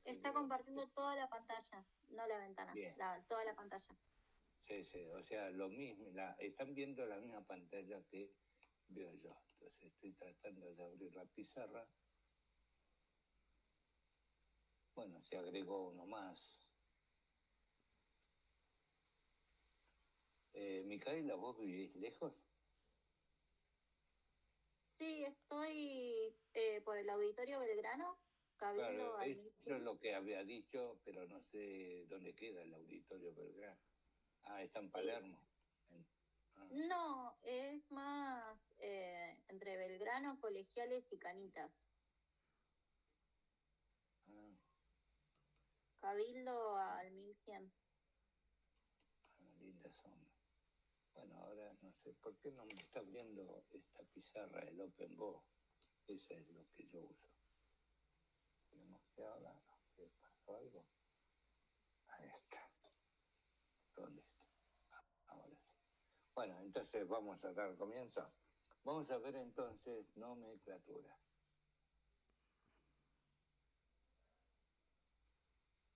está compartiendo toda la pantalla, no la ventana, toda la pantalla. Sí, sí, o sea, lo mismo, están viendo la misma pantalla que veo yo. Entonces estoy tratando de abrir la pizarra. Bueno, se agregó uno más. Micaela, ¿vos vivís lejos? Sí, estoy por el Auditorio Belgrano, Cabildo. Claro, eso es lo que había dicho, pero no sé dónde queda el Auditorio Belgrano. Ah, está en Palermo. No, es más entre Belgrano, Colegiales y Canitas. Cabildo al 1100. Linda zona. Bueno, ahora no sé, ¿por qué no me está abriendo esta pizarra, el OpenBook? Eso es lo que yo uso. Tenemos que ahora, ¿qué pasó algo? Ahí está. ¿Dónde está? Ahora sí. Bueno, entonces vamos a dar comienzo. Vamos a ver entonces nomenclatura.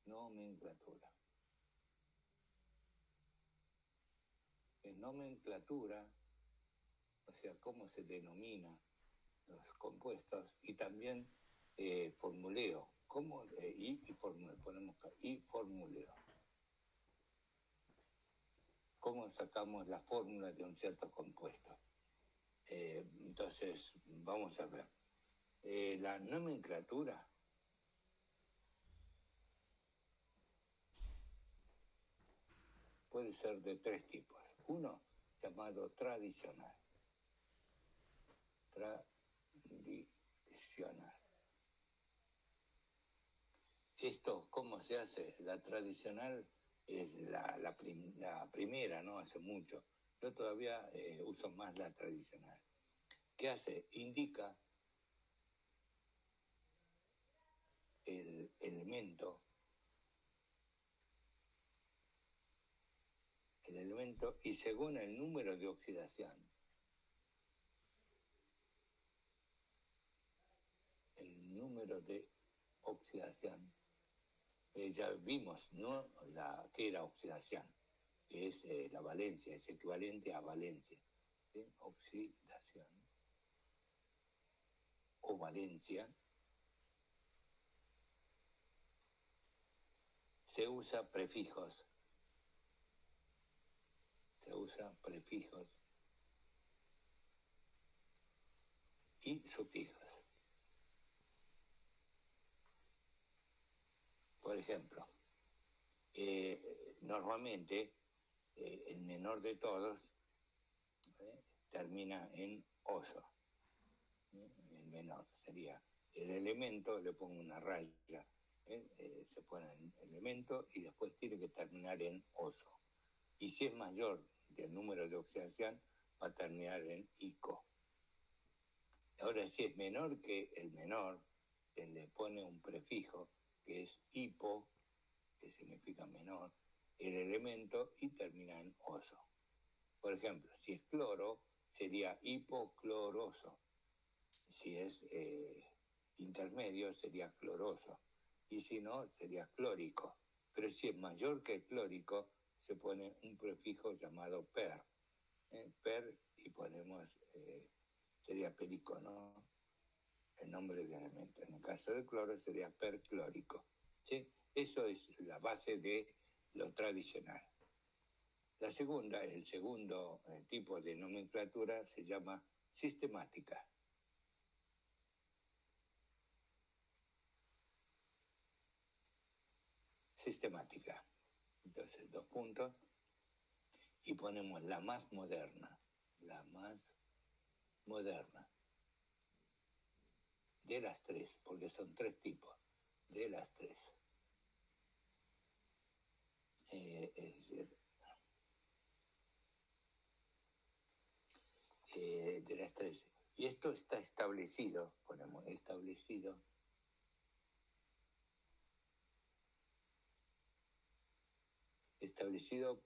Nomenclatura. En nomenclatura, o sea, cómo se denomina los compuestos, y también formuleo. ¿Cómo? Y formuleo. Ponemos acá, y formuleo. ¿Cómo sacamos la fórmula de un cierto compuesto? Entonces, vamos a ver. La nomenclatura puede ser de tres tipos. Uno, llamado tradicional. Tradicional. Esto, ¿cómo se hace? La tradicional es la primera, ¿no? Hace mucho. Yo todavía uso más la tradicional. ¿Qué hace? Indica el elemento y según el número de oxidación. El número de oxidación. Ya vimos, ¿no? ¿Qué era oxidación? Que es la valencia, es equivalente a valencia. ¿Sí? Oxidación o valencia. Se usa prefijos. Y sufijos. Por ejemplo, normalmente el menor de todos termina en oso. El menor sería el elemento, le pongo una raya, se pone en elemento y después tiene que terminar en oso. Y si es mayor del número de oxidación, va a terminar en ico. Ahora, si es menor que el menor, se le pone un prefijo que es hipo, que significa menor, el elemento y termina en oso. Por ejemplo, si es cloro, sería hipocloroso. Si es intermedio, sería cloroso. Y si no, sería clórico. Pero si es mayor que el clórico, se pone un prefijo llamado per. Per, y ponemos, sería perico, ¿no? El nombre del elemento. En el caso del cloro sería perclórico. ¿Sí? Eso es la base de lo tradicional. El segundo tipo de nomenclatura se llama sistemática. Sistemática. Entonces, 2 puntos. Y ponemos la más moderna. La más moderna. De las tres, porque son 3 tipos. De las 3. Es decir, de las 3. Y esto está establecido, ponemos establecido,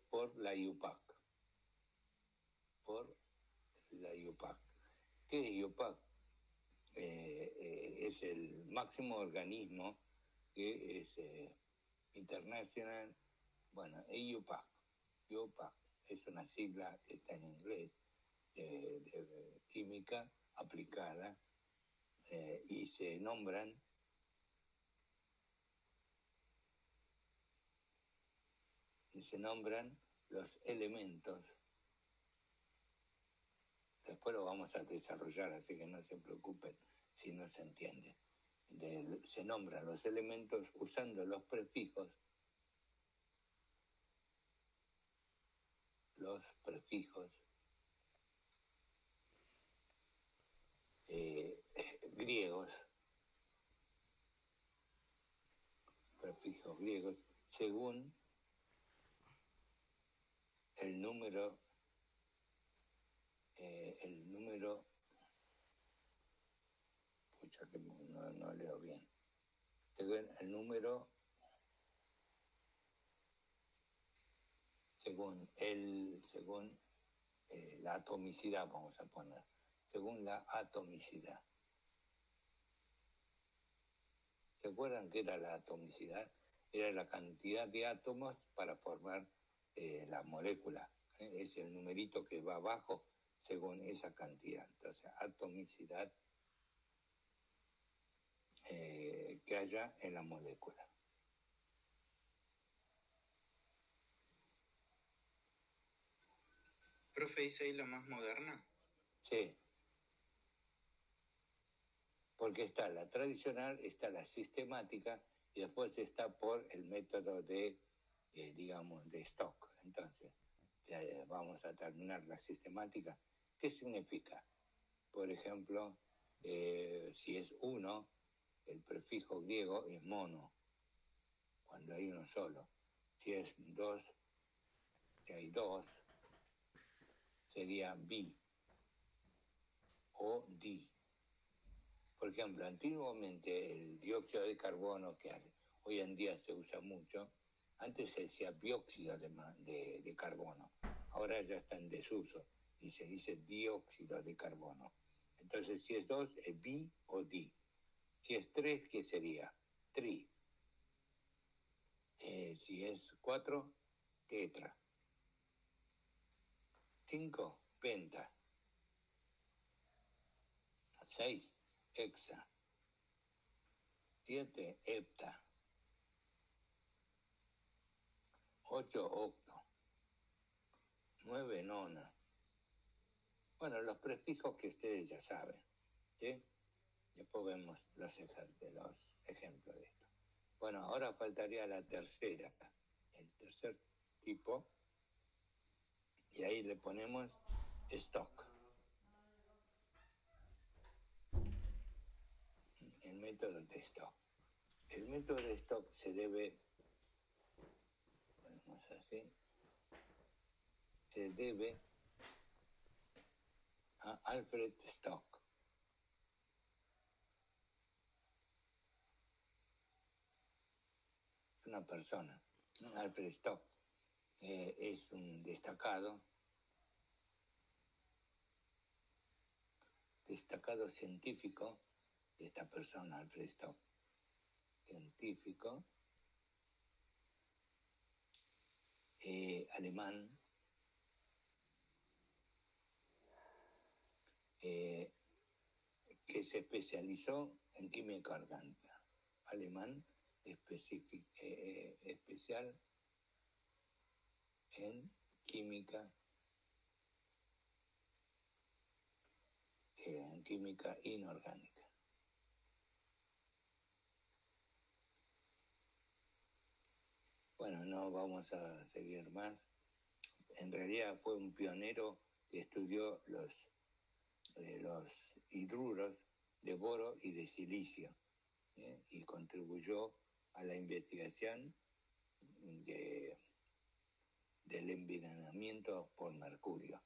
por la IUPAC. Por la IUPAC. ¿Qué es IUPAC? Es el máximo organismo que es International, bueno, EUPAC. EUPAC es una sigla que está en inglés, de química aplicada, y se nombran los elementos. Después lo vamos a desarrollar, así que no se preocupen si no se entiende. Se nombran los elementos usando los prefijos griegos, según el número, pucha que no leo bien, según el número, según la atomicidad, vamos a poner, según la atomicidad. ¿Se acuerdan qué era la atomicidad? Era la cantidad de átomos para formar la molécula. Es el numerito que va abajo según esa cantidad. Entonces, atomicidad que haya en la molécula. Profe, ¿esa es la más moderna? Sí. Porque está la tradicional, está la sistemática y después está por el método de, digamos, de Stock. Entonces, vamos a terminar la sistemática. ¿Qué significa? Por ejemplo, si es uno, el prefijo griego es mono, cuando hay uno solo. Si es dos, si hay dos, sería bi o di. Por ejemplo, antiguamente el dióxido de carbono, que hoy en día se usa mucho, antes se decía dióxido de carbono, ahora ya está en desuso y se dice dióxido de carbono. Entonces, si es 2, es bi o di. Si es 3, ¿qué sería? Tri. Si es 4, tetra. 5, penta. 6, hexa. 7, hepta. 8, octo. 9, nona. Bueno, los prefijos que ustedes ya saben, ¿sí? Después vemos los ejemplos de esto. Bueno, ahora faltaría la tercera, el tercer tipo, y ahí le ponemos stock. El método de stock. El método de stock se debe, ponemos así, se debe a Alfred Stock. Una persona, Alfred Stock, es un destacado científico de esta persona, Alfred Stock, científico alemán, que se especializó en química orgánica, alemán especial en química inorgánica. Bueno, no vamos a seguir más. En realidad fue un pionero que estudió los hidruros de boro y de silicio, y contribuyó a la investigación del envenenamiento por mercurio,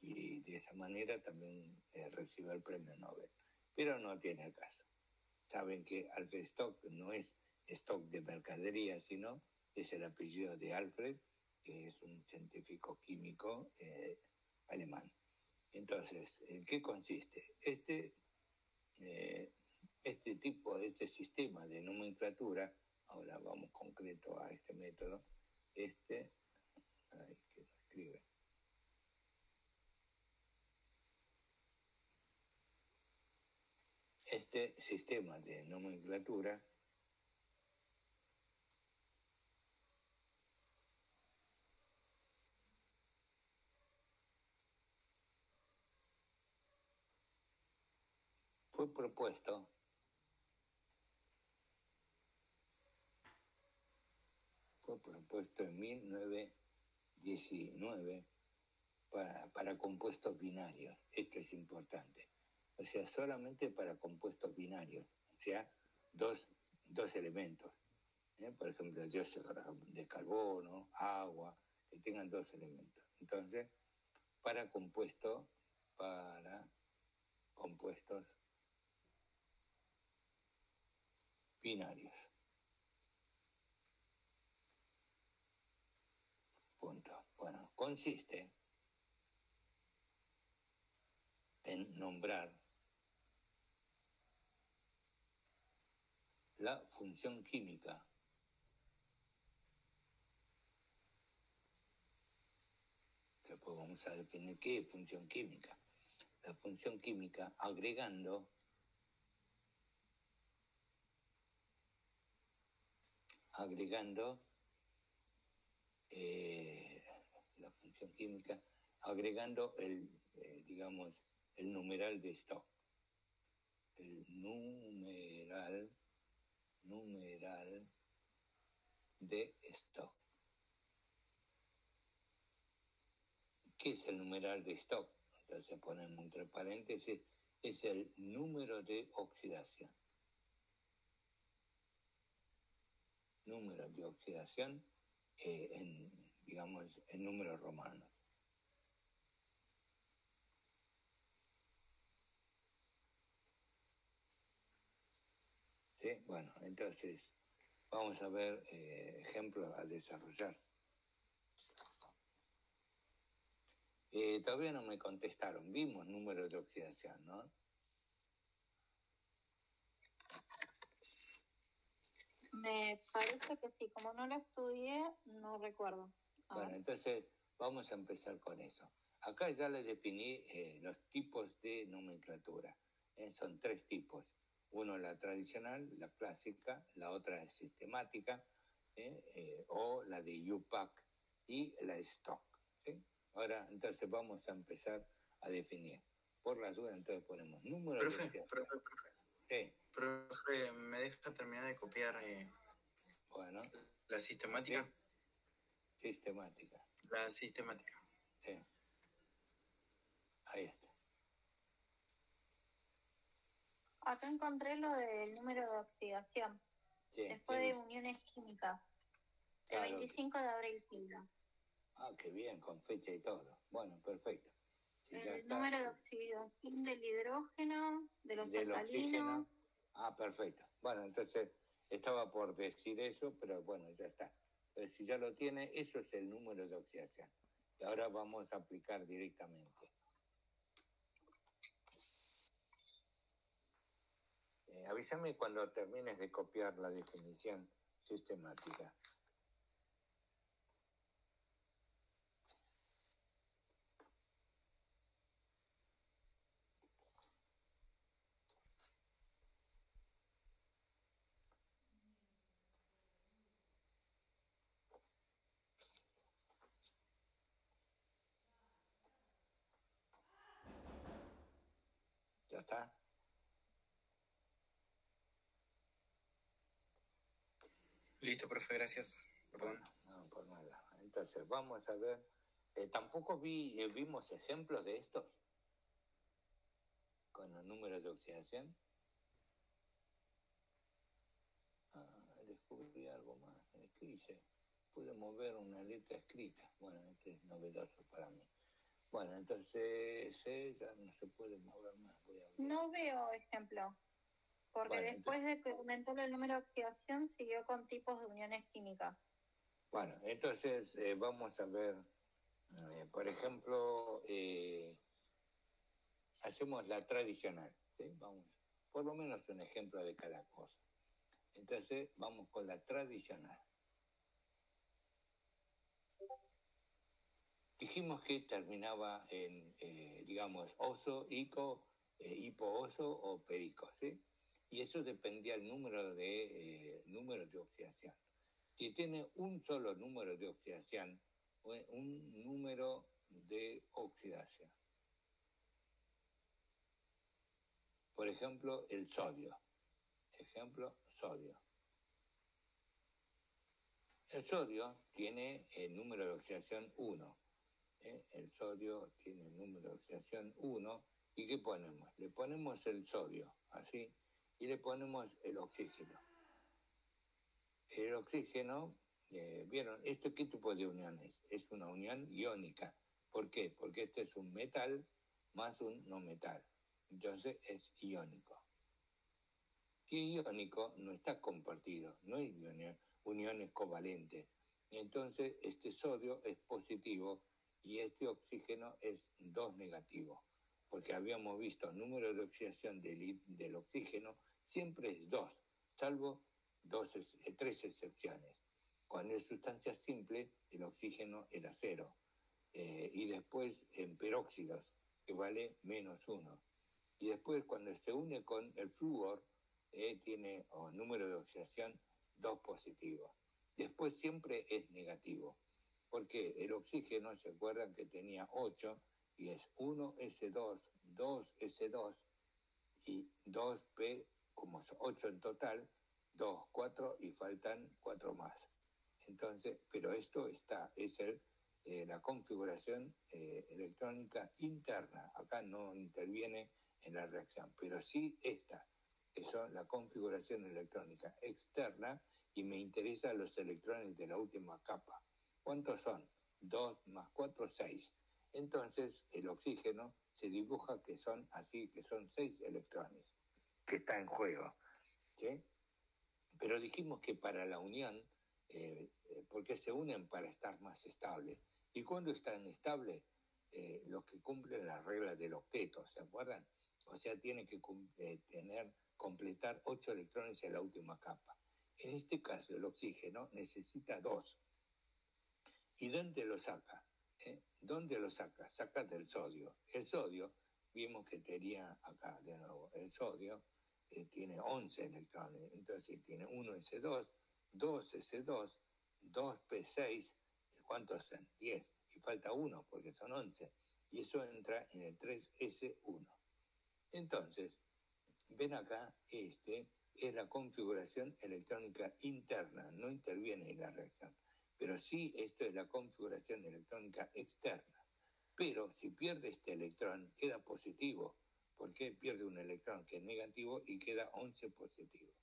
y de esa manera también recibió el premio Nobel, pero no tiene caso. Saben que Alfred Stock no es stock de mercadería, sino es el apellido de Alfred, que es un científico químico alemán. Entonces, ¿en qué consiste? Este sistema de nomenclatura ahora vamos concreto a este método, ay, que lo escribe. Este sistema de nomenclatura fue propuesto en 1919 para compuestos binarios. Esto es importante. O sea, solamente para compuestos binarios, o sea, dos elementos. Por ejemplo, dióxido de carbono, agua, que tengan dos elementos. Entonces, para compuestos binarios. Punto. Bueno, consiste en nombrar la función química después vamos a definir qué es función química. La función química agregando la función química agregando el numeral de Stokes. El numeral de Stokes. ¿Qué es el numeral de Stokes? Entonces ponemos entre paréntesis, es el número de oxidación. Número de oxidación en números romanos. ¿Sí? Bueno, entonces vamos a ver ejemplos a desarrollar. Todavía no me contestaron. Vimos números de oxidación, ¿no? Me parece que sí. Como no lo estudié, no recuerdo. Bueno, entonces vamos a empezar con eso. Acá ya les definí los tipos de nomenclatura. Son tres tipos. Uno la tradicional, la clásica, la otra es sistemática, o la de UPAC y la Stock. ¿Sí? Ahora, entonces vamos a empezar a definir. Por las dudas, entonces ponemos número de oxidación. Profe. Sí. Profe, ¿me deja terminar de copiar Bueno. La sistemática? ¿Sí? Sistemática. La sistemática. Sí. Ahí está. Acá encontré lo del número de oxidación. Sí, después de uniones químicas. Claro. El 25 de abril Silva. Ah, qué bien, con fecha y todo. Bueno, perfecto. Si el número de oxidación del hidrógeno, de los alcalinos. Ah, perfecto. Bueno, entonces estaba por decir eso, pero bueno, ya está. Entonces, si ya lo tiene, eso es el número de oxidación. Y ahora vamos a aplicar directamente. Avísame cuando termines de copiar la definición sistemática. ¿Ya está? Listo, profe, gracias. Perdón. No, por nada. Entonces, vamos a ver. Tampoco vimos ejemplos de estos con los números de oxidación. Descubrí algo más. ¿Qué hice? Pude mover una letra escrita. Bueno, este es novedoso para mí. Bueno, entonces ya no se puede mover más. No veo ejemplo. Porque bueno, después de que aumentó el número de oxidación, siguió con tipos de uniones químicas. Bueno, entonces vamos a ver, por ejemplo, hacemos la tradicional, ¿sí? Vamos, por lo menos un ejemplo de cada cosa. Entonces vamos con la tradicional. Dijimos que terminaba en, digamos, oso, hipo-oso o perico, ¿sí? Y eso dependía del número de oxidación. Si tiene un solo número de oxidación, un número de oxidación. Por ejemplo, el sodio. Ejemplo, sodio. El sodio tiene el número de oxidación 1. El sodio tiene el número de oxidación 1. ¿Y qué ponemos? Le ponemos el sodio, así, y le ponemos el oxígeno. El oxígeno, ¿vieron? ¿Esto qué tipo de unión es? Es una unión iónica. ¿Por qué? Porque este es un metal más un no metal. Entonces es iónico. Si es iónico, no está compartido, no hay uniones covalentes. Entonces este sodio es positivo y este oxígeno es 2 negativo. Porque habíamos visto el número de oxidación del oxígeno siempre es 2, salvo 3 excepciones. Cuando es sustancia simple, el oxígeno era 0. Y después en peróxidos, que vale -1. Y después cuando se une con el flúor, tiene número de oxidación 2 positivo. Después siempre es negativo. Porque el oxígeno, se acuerdan que tenía 8 y es 1S2, 2S2 y 2P, como es 8 en total, 2, 4 y faltan 4 más. Entonces, pero esto es la configuración electrónica interna. Acá no interviene en la reacción, pero sí esta, que son la configuración electrónica externa, y me interesan los electrones de la última capa. ¿Cuántos son? 2 más 4, 6. Entonces, el oxígeno se dibuja que son así, que son 6 electrones, que está en juego, ¿sí? Pero dijimos que para la unión, porque se unen para estar más estables. Y cuando están estables, los que cumplen las reglas del octeto, ¿se acuerdan? O sea, tiene que completar 8 electrones en la última capa. En este caso, el oxígeno necesita 2. ¿Y dónde lo saca? ¿Dónde lo saca? Saca del sodio. El sodio, vimos que tenía acá de nuevo, el sodio tiene 11 electrones. Entonces tiene 1S2, 2S2, 2P6, ¿cuántos son? 10. Y falta 1 porque son 11. Y eso entra en el 3S1. Entonces, ven acá, es la configuración electrónica interna, no interviene en la reacción. Pero sí, esto es la configuración electrónica externa. Pero si pierde este electrón, queda positivo. ¿Por qué pierde un electrón que es negativo y queda 11 positivo?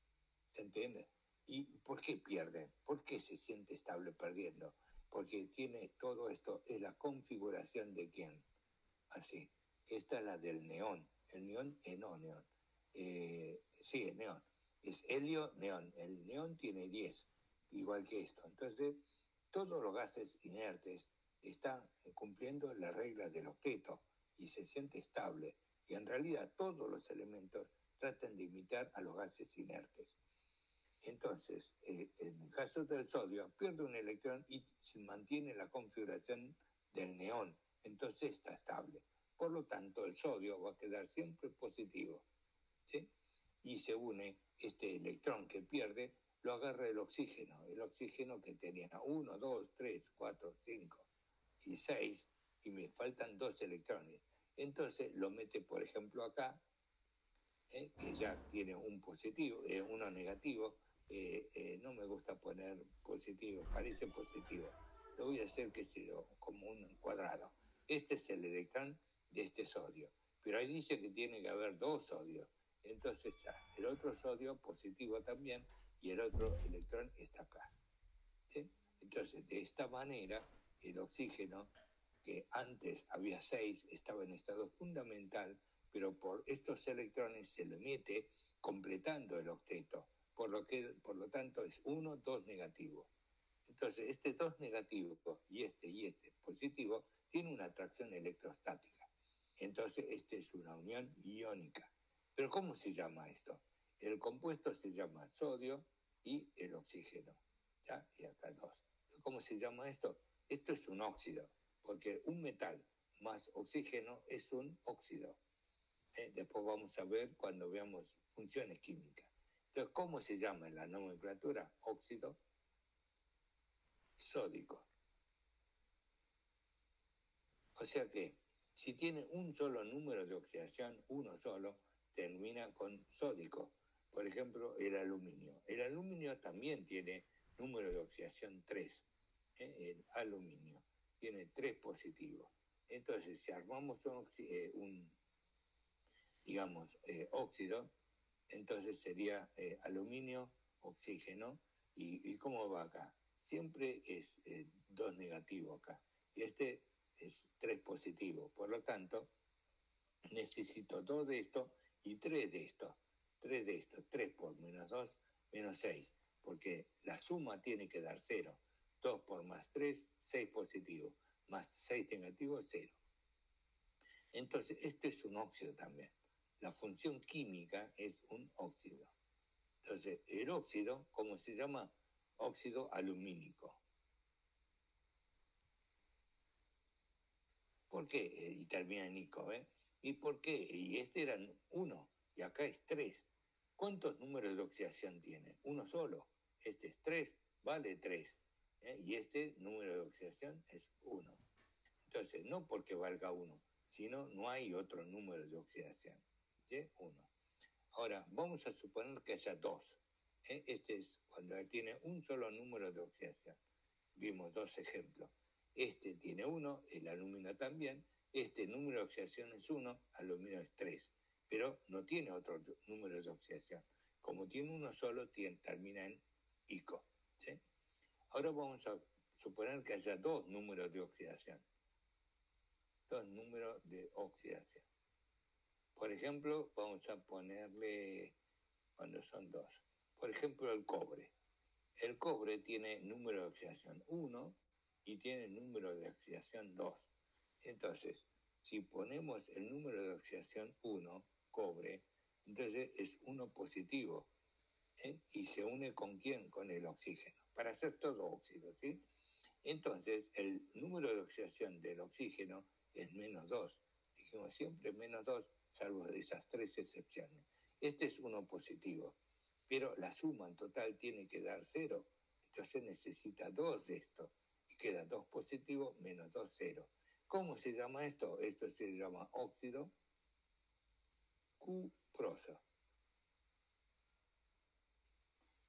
¿Se entiende? ¿Y por qué pierde? ¿Por qué se siente estable perdiendo? Porque tiene todo esto, es la configuración de quién. Así. Esta es la del neón. El neón, enón. Sí, el neón. Es helio, neón. El neón tiene 10, igual que esto. Entonces, todos los gases inertes están cumpliendo la regla del octeto y se siente estable. Y en realidad todos los elementos tratan de imitar a los gases inertes. Entonces, en el caso del sodio, pierde un electrón y se mantiene la configuración del neón. Entonces está estable. Por lo tanto, el sodio va a quedar siempre positivo, ¿sí? Y se une este electrón que pierde, lo agarra el oxígeno que tenía 1, 2, 3, 4, 5 y 6, y me faltan 2 electrones. Entonces lo mete, por ejemplo, acá, que ya tiene un positivo, uno negativo. No me gusta poner positivo, parece positivo. Lo voy a hacer, que sea como un cuadrado. Este es el electrón de este sodio, pero ahí dice que tiene que haber 2 sodios. Entonces ya, el otro sodio positivo también, y el otro electrón está acá, ¿sí? Entonces, de esta manera, el oxígeno, que antes había 6, estaba en estado fundamental, pero por estos electrones se le mete completando el octeto, por lo tanto es 1, 2 negativo. Entonces, este 2 negativo y este positivo tiene una atracción electrostática. Entonces, esta es una unión iónica. ¿Pero cómo se llama esto? El compuesto se llama sodio y el oxígeno, ¿ya? Y acá 2. ¿Cómo se llama esto? Esto es un óxido, porque un metal más oxígeno es un óxido. Después vamos a ver cuando veamos funciones químicas. Entonces, ¿cómo se llama en la nomenclatura? Óxido sódico. O sea que, si tiene un solo número de oxidación, uno solo, termina con sódico. Por ejemplo, el aluminio. El aluminio también tiene número de oxidación 3. El aluminio tiene 3 positivos. Entonces, si armamos óxido, entonces sería aluminio, oxígeno. ¿Y cómo va acá? Siempre es 2 negativo acá. Y este es 3 positivo. Por lo tanto, necesito 2 de esto y 3 de esto. 3 de esto. 3 por menos 2, menos 6. Porque la suma tiene que dar 0. 2 por más 3, 6 positivo. Más 6 negativo, 0. Entonces, esto es un óxido también. La función química es un óxido. Entonces, el óxido, ¿cómo se llama? Óxido alumínico. ¿Por qué? Y termina en ico, ¿eh? ¿Y por qué? Y este era 1 y acá es 3. ¿Cuántos números de oxidación tiene? Uno solo. Este es 3, vale 3. Y este número de oxidación es 1. Entonces, no porque valga 1, sino no hay otro número de oxidación. ¿Sí? 1. Ahora, vamos a suponer que haya 2. Este es cuando tiene un solo número de oxidación. Vimos 2 ejemplos. Este tiene 1, el aluminio también. Este número de oxidación es 1, aluminio es 3. Pero no tiene otro número de oxidación. Como tiene uno solo, termina en ico. ¿Sí? Ahora vamos a suponer que haya 2 números de oxidación. 2 números de oxidación. Por ejemplo, vamos a ponerle, cuando son 2. Por ejemplo, el cobre. El cobre tiene número de oxidación 1 y tiene número de oxidación 2. Entonces, si ponemos el número de oxidación 1, cobre, entonces es 1 positivo. ¿Y se une con quién? Con el oxígeno, para hacer todo óxido, ¿sí? Entonces, el número de oxidación del oxígeno es menos 2. Dijimos siempre menos 2, salvo de esas 3 excepciones. Este es 1 positivo, pero la suma en total tiene que dar 0. Entonces necesita 2 de esto. Y queda 2 positivo menos 2, 0. ¿Cómo se llama esto? Esto se llama óxido cuproso.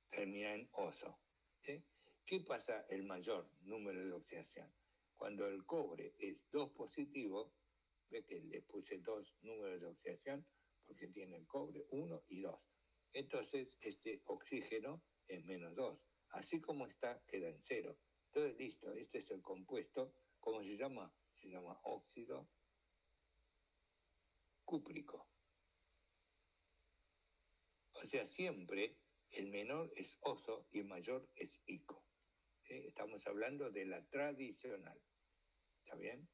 Termina en oso. ¿Sí? ¿Qué pasa el mayor número de oxidación? Cuando el cobre es 2 positivo, ve que le puse 2 números de oxidación porque tiene el cobre 1 y 2. Entonces este oxígeno es menos 2. Así como está, queda en 0. Entonces listo, este es el compuesto. ¿Cómo se llama? Se llama óxido cúprico. O sea, siempre el menor es oso y el mayor es ico. ¿Sí? Estamos hablando de la tradicional. ¿Está bien?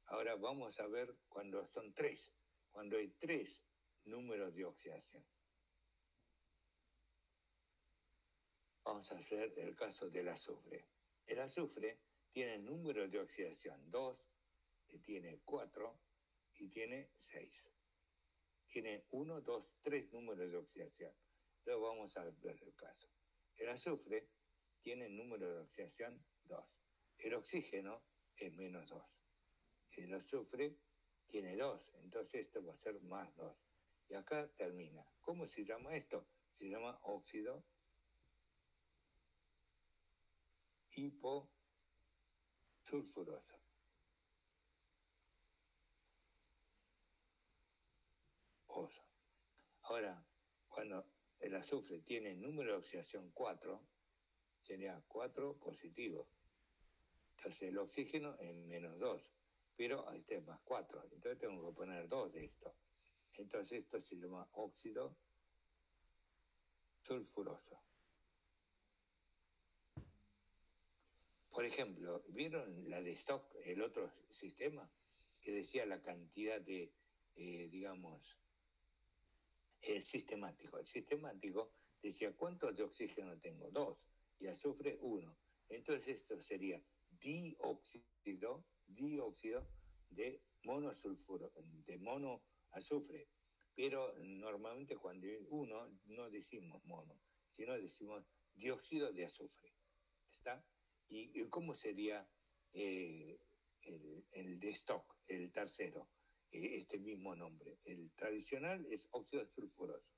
Ahora vamos a ver cuando son 3. Cuando hay 3 números de oxidación. Vamos a hacer el caso del azufre. El azufre tiene número de oxidación 2, tiene 4 y tiene 6. Tiene 1, 2, 3 números de oxidación. Entonces vamos a ver el caso. El azufre tiene número de oxidación 2. El oxígeno es menos 2. El azufre tiene 2, entonces esto va a ser más 2. Y acá termina. ¿Cómo se llama esto? Se llama óxido hiposulfuroso. Oso. Ahora, cuando el azufre tiene número de oxidación 4, sería 4 positivo. Entonces el oxígeno es menos 2, pero este es más 4. Entonces tengo que poner 2 de esto. Entonces esto se llama óxido sulfuroso. Por ejemplo, ¿vieron la de Stock, el otro sistema? Que decía la cantidad de, el sistemático. El sistemático decía, ¿cuántos de oxígeno tengo? 2. Y azufre, 1. Entonces esto sería dióxido de monosulfuro, de monoazufre. Pero normalmente cuando hay uno no decimos mono, sino decimos dióxido de azufre. ¿Está? ¿Y cómo sería el de stock, el tercero? Este mismo nombre. El tradicional es óxido sulfuroso.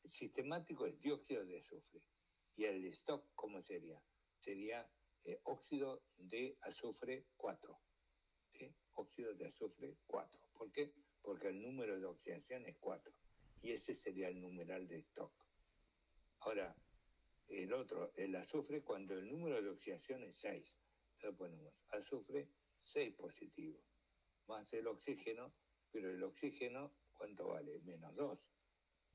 El sistemático es dióxido de azufre. Y el de stock, ¿cómo sería? Sería óxido de azufre 4. ¿Sí? Óxido de azufre 4. ¿Por qué? Porque el número de oxidación es 4. Y ese sería el numeral de stock. Ahora, el otro, el azufre, cuando el número de oxidación es 6. Lo ponemos azufre 6 positivo. Más el oxígeno, pero el oxígeno, ¿cuánto vale? Menos 2.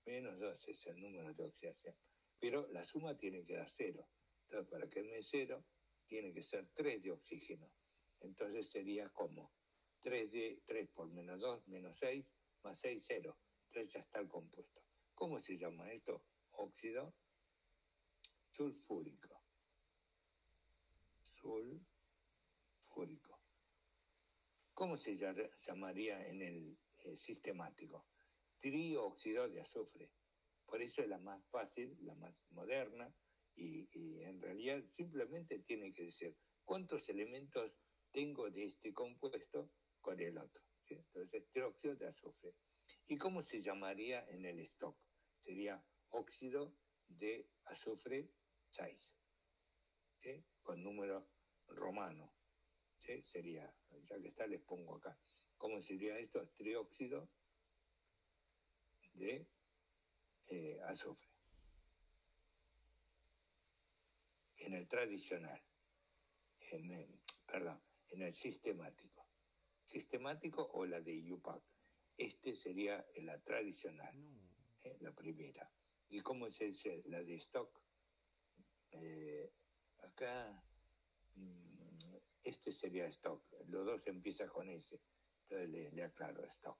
Menos 2 es el número de oxidación. Pero la suma tiene que dar 0. Entonces, para que me dé 0, tiene que ser 3 de oxígeno. Entonces sería como 3 por menos 2, menos 6, más 6, 0. Entonces ya está el compuesto. ¿Cómo se llama esto? Óxido sulfúrico. Sulfúrico. ¿Cómo se llamaría en el sistemático? Trióxido de azufre. Por eso es la más fácil, la más moderna, y en realidad simplemente tiene que decir cuántos elementos tengo de este compuesto con el otro. ¿Sí? Entonces, trióxido de azufre. ¿Y cómo se llamaría en el stock? Sería óxido de azufre 6, ¿sí? Con número romano. ¿Sí? Sería, ya que está, les pongo acá. ¿Cómo sería esto? Trióxido de azufre. En el tradicional, en el sistemático. Sistemático o la de IUPAC. Este sería la tradicional, la primera. ¿Y cómo se dice la de stock? Acá, este sería stock. Los dos empiezan con ese. Entonces le aclaro, stock.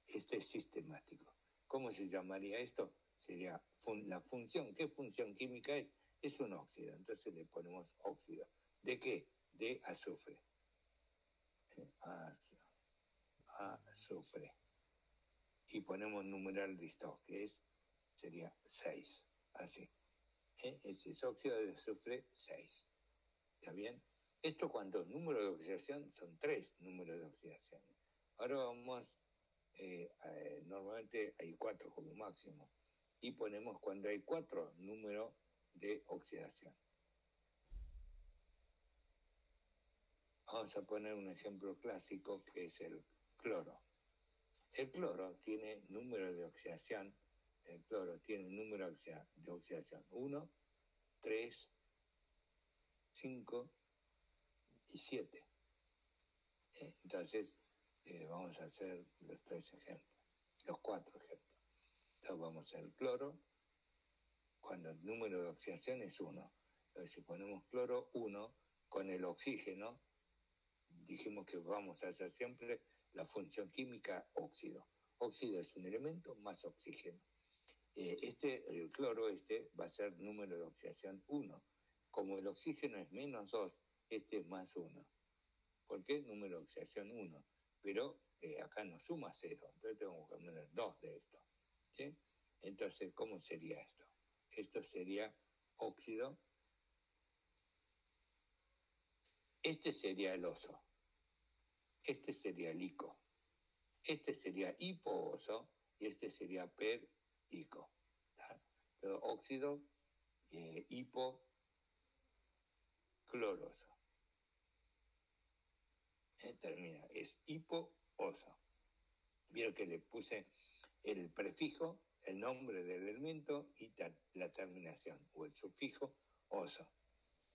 Este es sistemático. ¿Cómo se llamaría esto? Sería la función. ¿Qué función química es? Es un óxido. Entonces le ponemos óxido. ¿De qué? De azufre. Azufre. Y ponemos numeral de stock, que sería 6. Así. Ese es óxido de azufre 6. ¿Está bien? Esto cuando número de oxidación son 3 números de oxidación. Ahora vamos, normalmente hay 4 como máximo. Y ponemos cuando hay 4 números de oxidación. Vamos a poner un ejemplo clásico que es el cloro. El cloro tiene número de oxidación. El cloro tiene número de oxidación 1, 3, 5 y 7. Entonces, vamos a hacer los 3 ejemplos, los 4 ejemplos. Entonces vamos a hacer el cloro cuando el número de oxidación es 1. Entonces, si ponemos cloro 1 con el oxígeno, dijimos que vamos a hacer siempre la función química óxido. Óxido es un elemento más oxígeno. El cloro va a ser número de oxidación 1. Como el oxígeno es menos 2, este es más 1. ¿Por qué? Número de oxidación 1. Pero acá no suma 0, entonces tengo que poner 2 de esto. ¿Sí? Entonces, ¿cómo sería esto? Esto sería óxido. Este sería el oso. Este sería el ico. Este sería hipooso y este sería perico. Pero óxido hipocloroso. Termina, es hipooso. Vieron que le puse el prefijo, el nombre del elemento y la terminación, o el sufijo oso.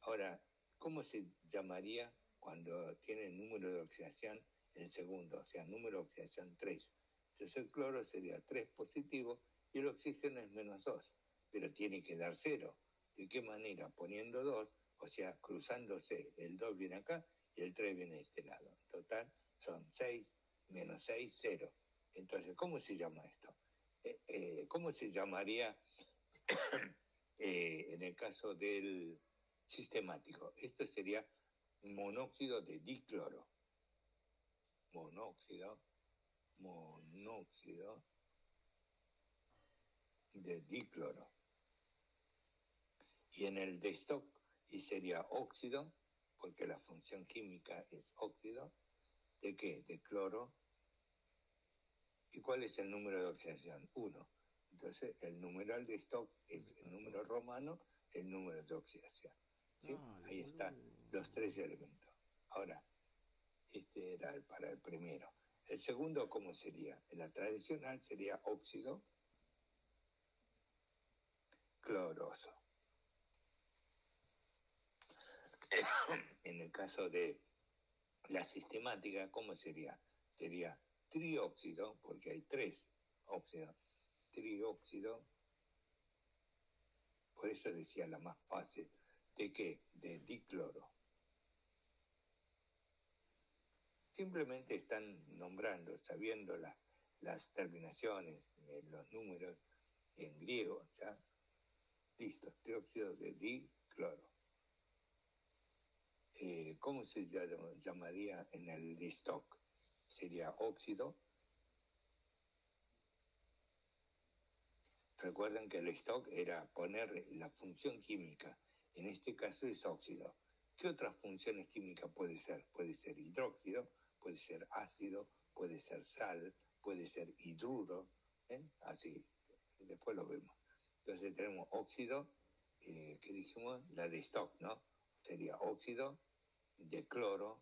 Ahora, ¿cómo se llamaría cuando tiene número de oxidación el segundo? O sea, número de oxidación 3. Entonces el cloro sería 3 positivo y el oxígeno es menos 2, pero tiene que dar 0. ¿De qué manera? Poniendo 2, o sea, cruzándose. El 2 viene acá y el 3 viene de este lado. En total son 6, menos 6, 0. Entonces, ¿cómo se llama esto? ¿Cómo se llamaría En el caso del sistemático, esto sería monóxido de dicloro. Monóxido de dicloro. Y en el de stock, y sería óxido, porque la función química es óxido. ¿De qué? De cloro. ¿Y cuál es el número de oxidación? 1. Entonces, el numeral de stock es el número romano, el número de oxidación. ¿Sí? Ahí están los 3 elementos. Ahora, este era para el primero. El segundo, ¿cómo sería? En la tradicional sería óxido cloroso. En el caso de la sistemática, ¿cómo sería? Sería trióxido, porque hay 3 óxidos. Trióxido, por eso decía la más fácil. ¿De qué? De dicloro. Simplemente están nombrando, sabiendo las terminaciones, los números en griego, ¿ya? Listo, trióxido de dicloro. ¿Cómo se llamaría en el stock? Sería óxido. Recuerden que el stock era poner la función química. En este caso es óxido. ¿Qué otras funciones químicas puede ser? Puede ser hidróxido, puede ser ácido, puede ser sal, puede ser hidruro. Así, después lo vemos. Entonces tenemos óxido, que dijimos, la de stock, ¿no? Sería óxido de cloro,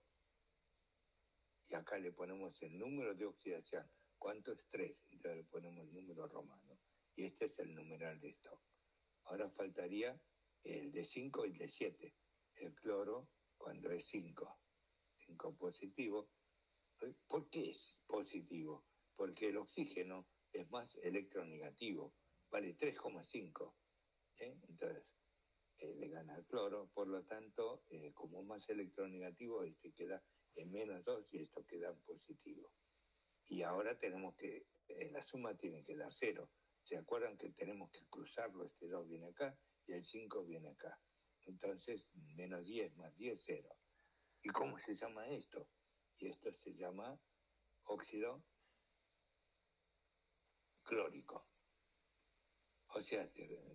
y acá le ponemos el número de oxidación. ¿Cuánto es? 3. Entonces le ponemos el número romano. Y este es el numeral de stock. Ahora faltaría el de 5 y el de 7. El cloro, cuando es 5. 5 positivo. ¿Por qué es positivo? Porque el oxígeno es más electronegativo. Vale 3,5. Entonces, le gana el cloro. Por lo tanto, como más electronegativo, este queda en -2 y esto queda en positivo. Y ahora tenemos que, la suma tiene que dar 0. ¿Se acuerdan que tenemos que cruzarlo? Este 2 viene acá y el 5 viene acá. Entonces, -10 más 10, 0. ¿Y cómo se llama esto? Y esto se llama óxido clórico. O sea,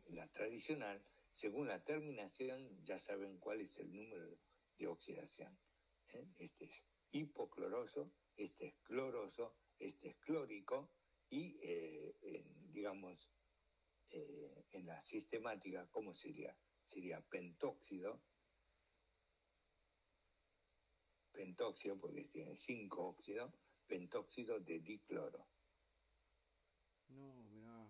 la tradicional, según la terminación, ya saben cuál es el número de oxidación. Este es hipocloroso, este es cloroso, este es clórico, y digamos, en la sistemática, ¿cómo sería? Sería pentóxido porque tiene 5 óxidos, pentóxido de dicloro. No, mirá.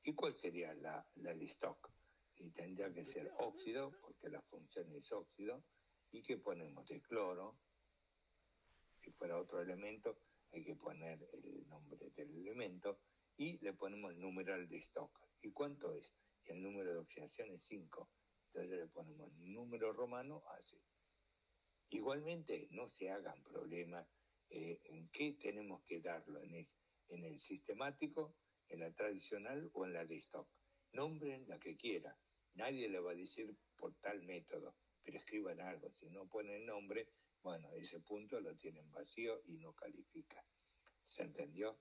¿Y cuál sería la de stock? Y tendría que ser óxido, porque la función es óxido, y que ponemos de cloro. Si fuera otro elemento, hay que poner el nombre del elemento y le ponemos el numeral de stock. ¿Y cuánto es? Y el número de oxidación es 5. Entonces le ponemos el número romano así. Igualmente, no se hagan problemas en qué tenemos que darlo, en el sistemático, en la tradicional o en la de stock. Nombren la que quieran. Nadie le va a decir por tal método, pero escriban algo. Si no ponen nombre, bueno, ese punto lo tienen vacío y no califica. ¿Se entendió?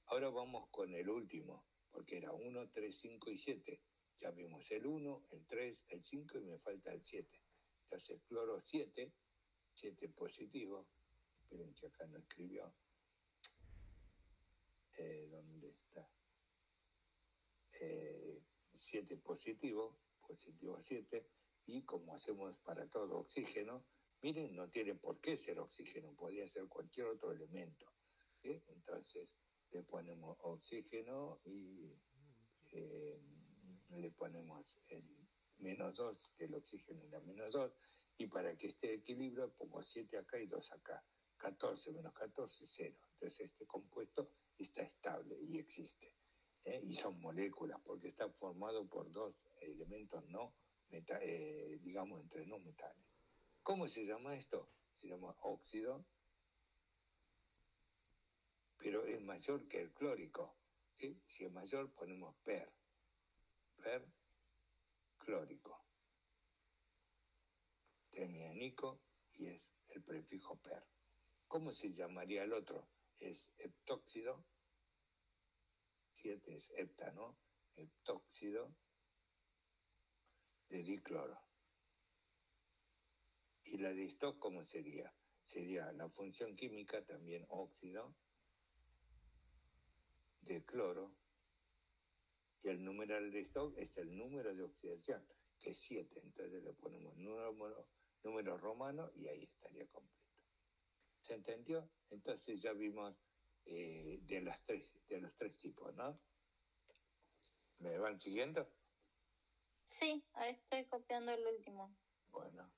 Ahora vamos con el último, porque era 1, 3, 5 y 7. Ya vimos el 1, el 3, el 5 y me falta el 7. Entonces, cloro 7 positivo. Esperen que acá no escribió. ¿Dónde está? 7 positivo 7, y como hacemos para todo oxígeno, miren, no tiene por qué ser oxígeno, podría ser cualquier otro elemento. ¿Sí? Entonces le ponemos oxígeno y le ponemos el -2, que el oxígeno era -2, y para que esté equilibrio pongo 7 acá y 2 acá. 14 menos 14, 0. Entonces este compuesto está estable y existe. Y son moléculas, porque está formado por 2 elementos digamos, entre no metales. ¿Cómo se llama esto? Se llama óxido, pero es mayor que el clórico. ¿Sí? Si es mayor, ponemos per clórico. Termina en ico y es el prefijo per. ¿Cómo se llamaría el otro? Es heptóxido. 7 es hepta, ¿no? Heptóxido de dicloro. ¿Y la de Stock cómo sería? Sería la función química, también óxido de cloro, y el numeral de Stock es el número de oxidación, que es 7. Entonces le ponemos número romano y ahí estaría completo. ¿Se entendió? Entonces ya vimos de los tres tipos, ¿no? ¿Me van siguiendo? Sí, ahí estoy copiando el último. Bueno.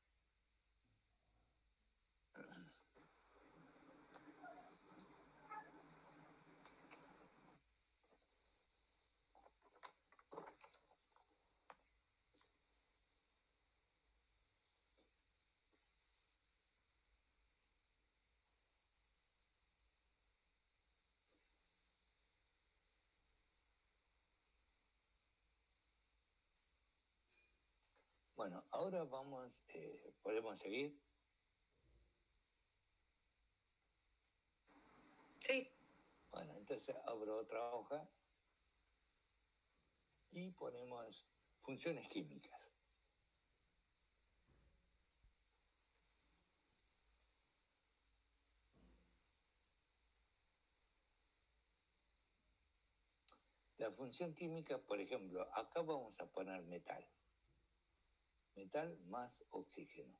Bueno, ahora vamos, ¿podemos seguir? Sí. Bueno, entonces abro otra hoja y ponemos funciones químicas. La función química, por ejemplo, acá vamos a poner metal. Metal más oxígeno.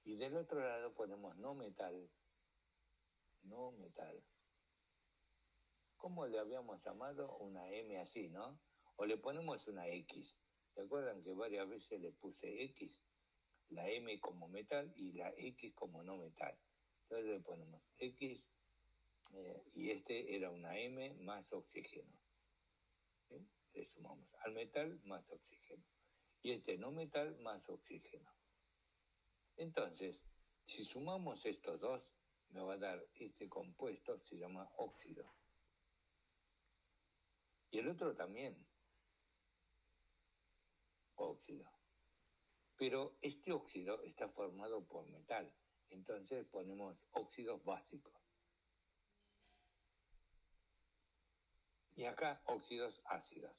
Y del otro lado ponemos no metal. No metal. ¿Cómo le habíamos llamado? Una M así, ¿no? O le ponemos una X. ¿Se acuerdan que varias veces le puse X? La M como metal y la X como no metal. Entonces le ponemos X y este era una M más oxígeno. ¿Sí? Le sumamos al metal más oxígeno. Y este no metal más oxígeno. Entonces, si sumamos estos dos, me va a dar este compuesto, se llama óxido. Y el otro también, óxido. Pero este óxido está formado por metal. Entonces ponemos óxidos básicos. Y acá óxidos ácidos.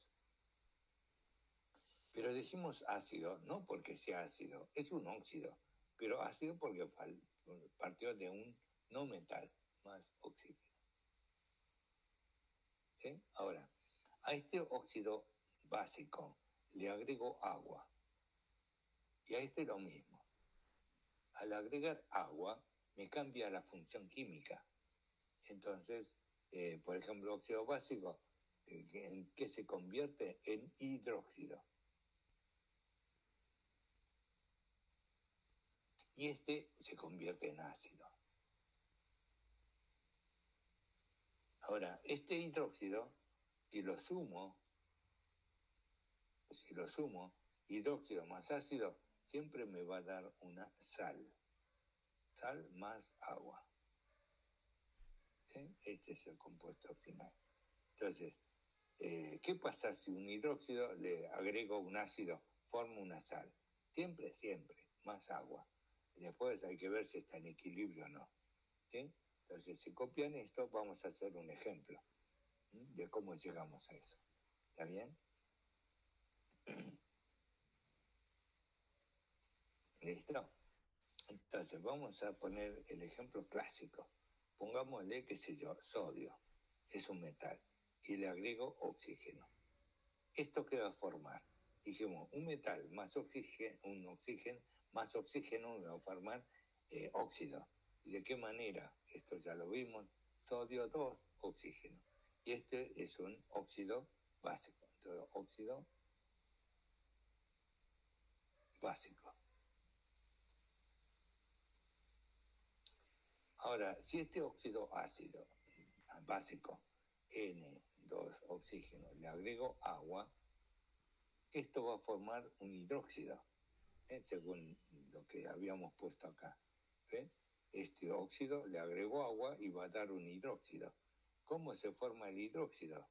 Pero decimos ácido no porque sea ácido, es un óxido, pero ácido porque partió de un no metal más oxígeno. ¿Sí? Ahora, a este óxido básico le agrego agua. Y a este lo mismo. Al agregar agua, me cambia la función química. Entonces, por ejemplo, óxido básico, ¿en qué se convierte? En hidróxido. Y este se convierte en ácido. Ahora, este hidróxido, si lo sumo, hidróxido más ácido, siempre me va a dar una sal. Sal más agua. ¿Sí? Este es el compuesto final. Entonces, ¿qué pasa si un hidróxido le agrego un ácido, forma una sal? Siempre, más agua. Después hay que ver si está en equilibrio o no. ¿Sí? Entonces, si copian esto, vamos a hacer un ejemplo de cómo llegamos a eso. ¿Está bien? ¿Listo? Entonces, vamos a poner el ejemplo clásico. Pongámosle, qué sé yo, sodio. Es un metal. Y le agrego oxígeno. ¿Esto qué va a formar? Dijimos, un metal más oxígeno, más oxígeno va a formar óxido. ¿Y de qué manera? Esto ya lo vimos, sodio 2, oxígeno. Y este es un óxido básico. Entonces, óxido básico. Ahora, si este óxido ácido básico, N2 oxígeno, le agrego agua, esto va a formar un hidróxido, según lo que habíamos puesto acá. ¿Ve? Este óxido le agrego agua y va a dar un hidróxido. ¿Cómo se forma el hidróxido?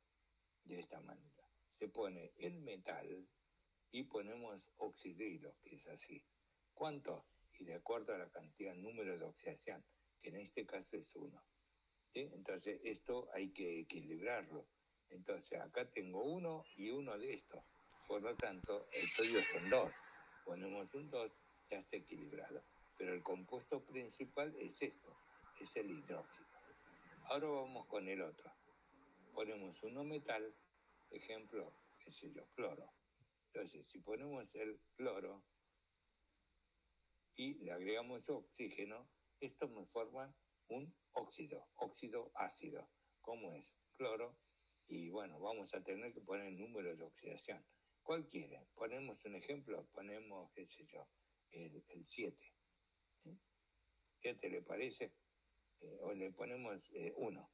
de esta manera. Se pone el metal y ponemos oxidrilo, que es así. ¿Cuánto? Y de acuerdo a la cantidad, número de oxidación, que en este caso es 1. ¿Sí? Entonces esto hay que equilibrarlo. Entonces acá tengo 1 y 1 de estos. Por lo tanto, el sodio son 2. Ponemos un 2, ya está equilibrado. Pero el compuesto principal es esto, es el hidróxido. Ahora vamos con el otro. Ponemos uno metal, ejemplo, qué sé yo, cloro. Entonces, si ponemos el cloro y le agregamos oxígeno, esto me forma un óxido ácido. ¿Cómo es? Cloro. Y bueno, vamos a tener que poner el número de oxidación. ¿Cuál quieren? Ponemos un ejemplo, ponemos, qué sé yo, el 7. 7 le parece, o le ponemos 1.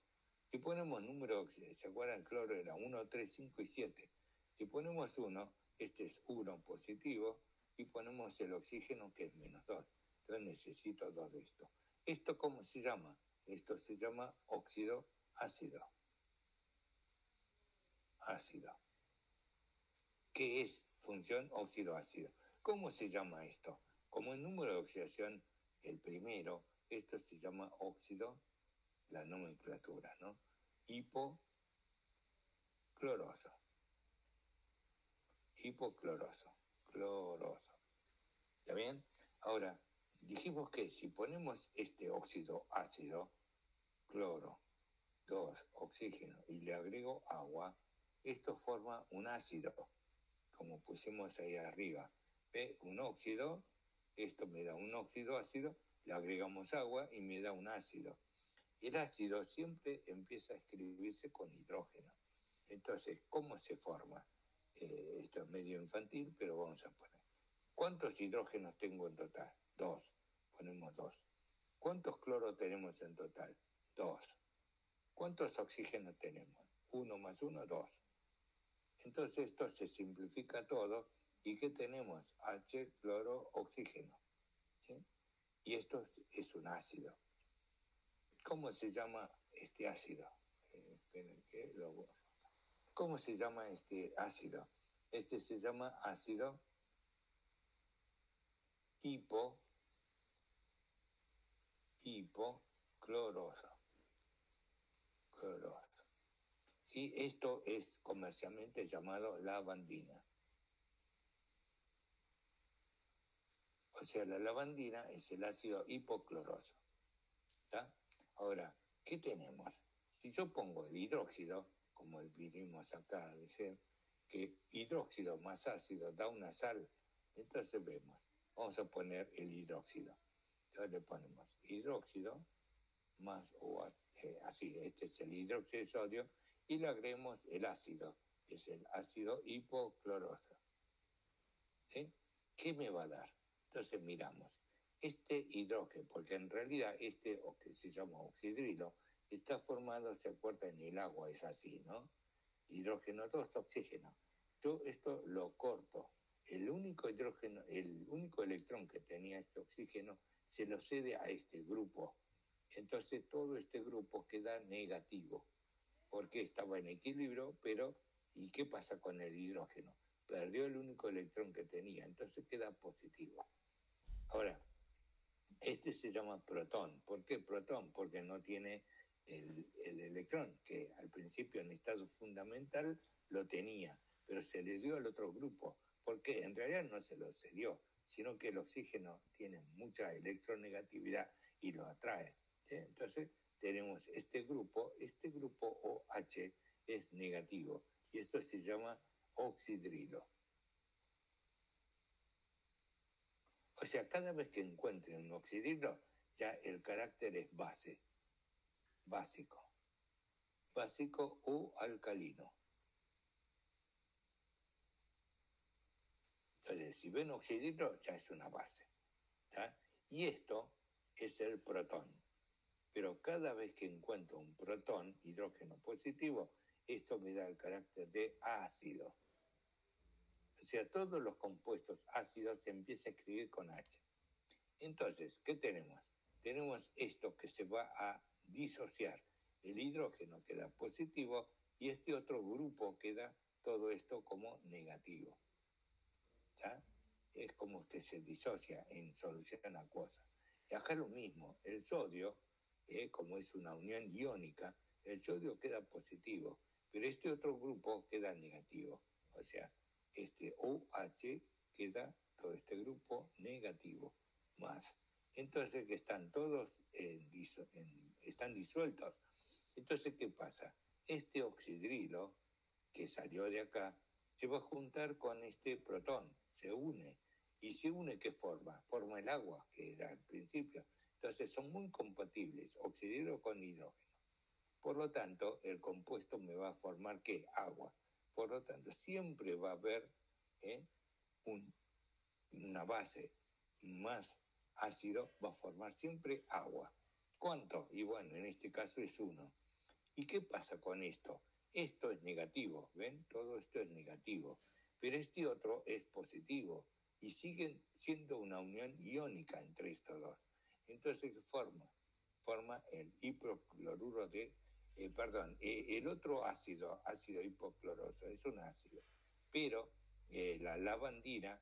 Si ponemos número, ¿se acuerdan? El cloro era 1, 3, 5 y 7. Si ponemos 1, este es 1 positivo, y ponemos el oxígeno que es -2. Entonces necesito 2 de esto. ¿Esto cómo se llama? Esto se llama óxido ácido. Ácido. ¿Qué es función óxido ácido? ¿Cómo se llama esto? Como el número de oxidación, el primero, esto se llama óxido, la nomenclatura, ¿no? Hipocloroso. Hipocloroso. Cloroso. ¿Está bien? Ahora, dijimos que si ponemos este óxido ácido, cloro, 2, oxígeno, y le agrego agua, esto forma un ácido, como pusimos ahí arriba. ¿Ve? Un óxido, esto me da un óxido ácido, le agregamos agua y me da un ácido. El ácido siempre empieza a escribirse con hidrógeno. Entonces, ¿cómo se forma? Esto es medio infantil, pero vamos a poner. ¿Cuántos hidrógenos tengo en total? 2. Ponemos 2. ¿Cuántos cloros tenemos en total? 2. ¿Cuántos oxígenos tenemos? 1 más 1, 2. Entonces esto se simplifica todo. ¿Y qué tenemos? H, cloro, oxígeno. ¿Sí? Y esto es un ácido. ¿Cómo se llama este ácido? ¿Cómo se llama este ácido? Este se llama ácido hipocloroso. ¿Sí? Esto es comercialmente llamado lavandina. O sea, la lavandina es el ácido hipocloroso. ¿Está? Ahora, ¿qué tenemos? Si yo pongo el hidróxido, como vinimos acá a decir, que hidróxido más ácido da una sal, entonces vemos, vamos a poner el hidróxido. Entonces le ponemos hidróxido más así, este es el hidróxido de sodio, y le agregamos el ácido, que es el ácido hipocloroso. ¿Sí? ¿Qué me va a dar? Entonces miramos, este hidrógeno, porque en realidad este, o que se llama oxidrilo, está formado, se acuerda, en el agua, es así, ¿no? Hidrógeno 2, oxígeno. Yo esto lo corto. El único hidrógeno, el único electrón que tenía este oxígeno, se lo cede a este grupo. Entonces todo este grupo queda negativo, porque estaba en equilibrio, pero ¿y qué pasa con el hidrógeno? Perdió el único electrón que tenía, entonces queda positivo. Ahora, este se llama protón. ¿Por qué protón? Porque no tiene el electrón, que al principio en estado fundamental lo tenía, pero se le dio al otro grupo. ¿Por qué? En realidad no se lo cedió, sino que el oxígeno tiene mucha electronegatividad y lo atrae. ¿Sí? Entonces tenemos este grupo OH es negativo, y esto se llama oxidrilo. O sea, cada vez que encuentren un oxidrilo, ya el carácter es base, básico o alcalino. Entonces, si ven oxidrilo, ya es una base. ¿Tá? Y esto es el protón. Pero cada vez que encuentro un protón, hidrógeno positivo, esto me da el carácter de ácido. O sea, todos los compuestos ácidos se empiezan a escribir con H. Entonces, ¿qué tenemos? Tenemos esto que se va a disociar. El hidrógeno queda positivo y este otro grupo queda todo esto como negativo. ¿Ya? Es como que se disocia en solución acuosa. Y acá lo mismo, el sodio, como es una unión iónica, el sodio queda positivo, pero este otro grupo queda negativo. O sea, este OH queda todo este grupo negativo más. Entonces que están todos están disueltos. Entonces, ¿qué pasa? Este oxidrilo que salió de acá se va a juntar con este protón, se une. ¿Y se une qué forma? Forma el agua, que era al principio. Entonces son muy compatibles, oxidrilo con hidrógeno. Por lo tanto, el compuesto me va a formar ¿qué? Agua. Por lo tanto, siempre va a haber una base más ácido, va a formar siempre agua. ¿Cuánto? Y bueno, en este caso es 1. ¿Y qué pasa con esto? Esto es negativo, ¿ven? Todo esto es negativo. Pero este otro es positivo y siguen siendo una unión iónica entre estos dos. Entonces, ¿qué forma? Forma el hipocloruro de, el otro ácido hipocloroso, es un ácido. Pero la lavandina,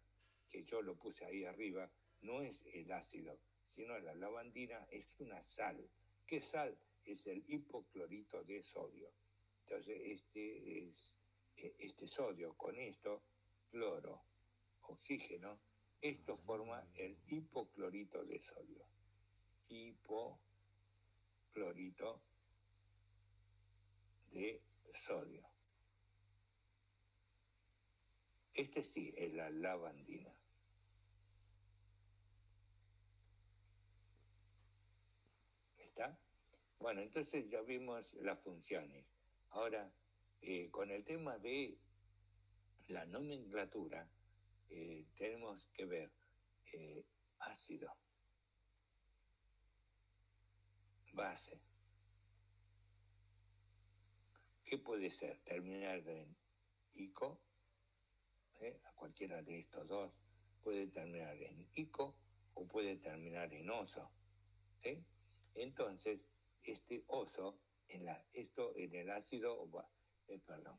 que yo lo puse ahí arriba, no es el ácido, sino la lavandina es una sal. ¿Qué sal? Es el hipoclorito de sodio. Entonces, este sodio con esto, cloro, oxígeno, esto forma el hipoclorito de sodio. Hipoclorito de sodio. Este sí es la lavandina. ¿Está? Bueno, entonces ya vimos las funciones. Ahora, con el tema de la nomenclatura, tenemos que ver ácido, base. ¿Qué puede ser? Terminar en ico, a cualquiera de estos dos. Puede terminar en ico o puede terminar en oso. ¿Sí? Entonces, este oso, esto en el ácido,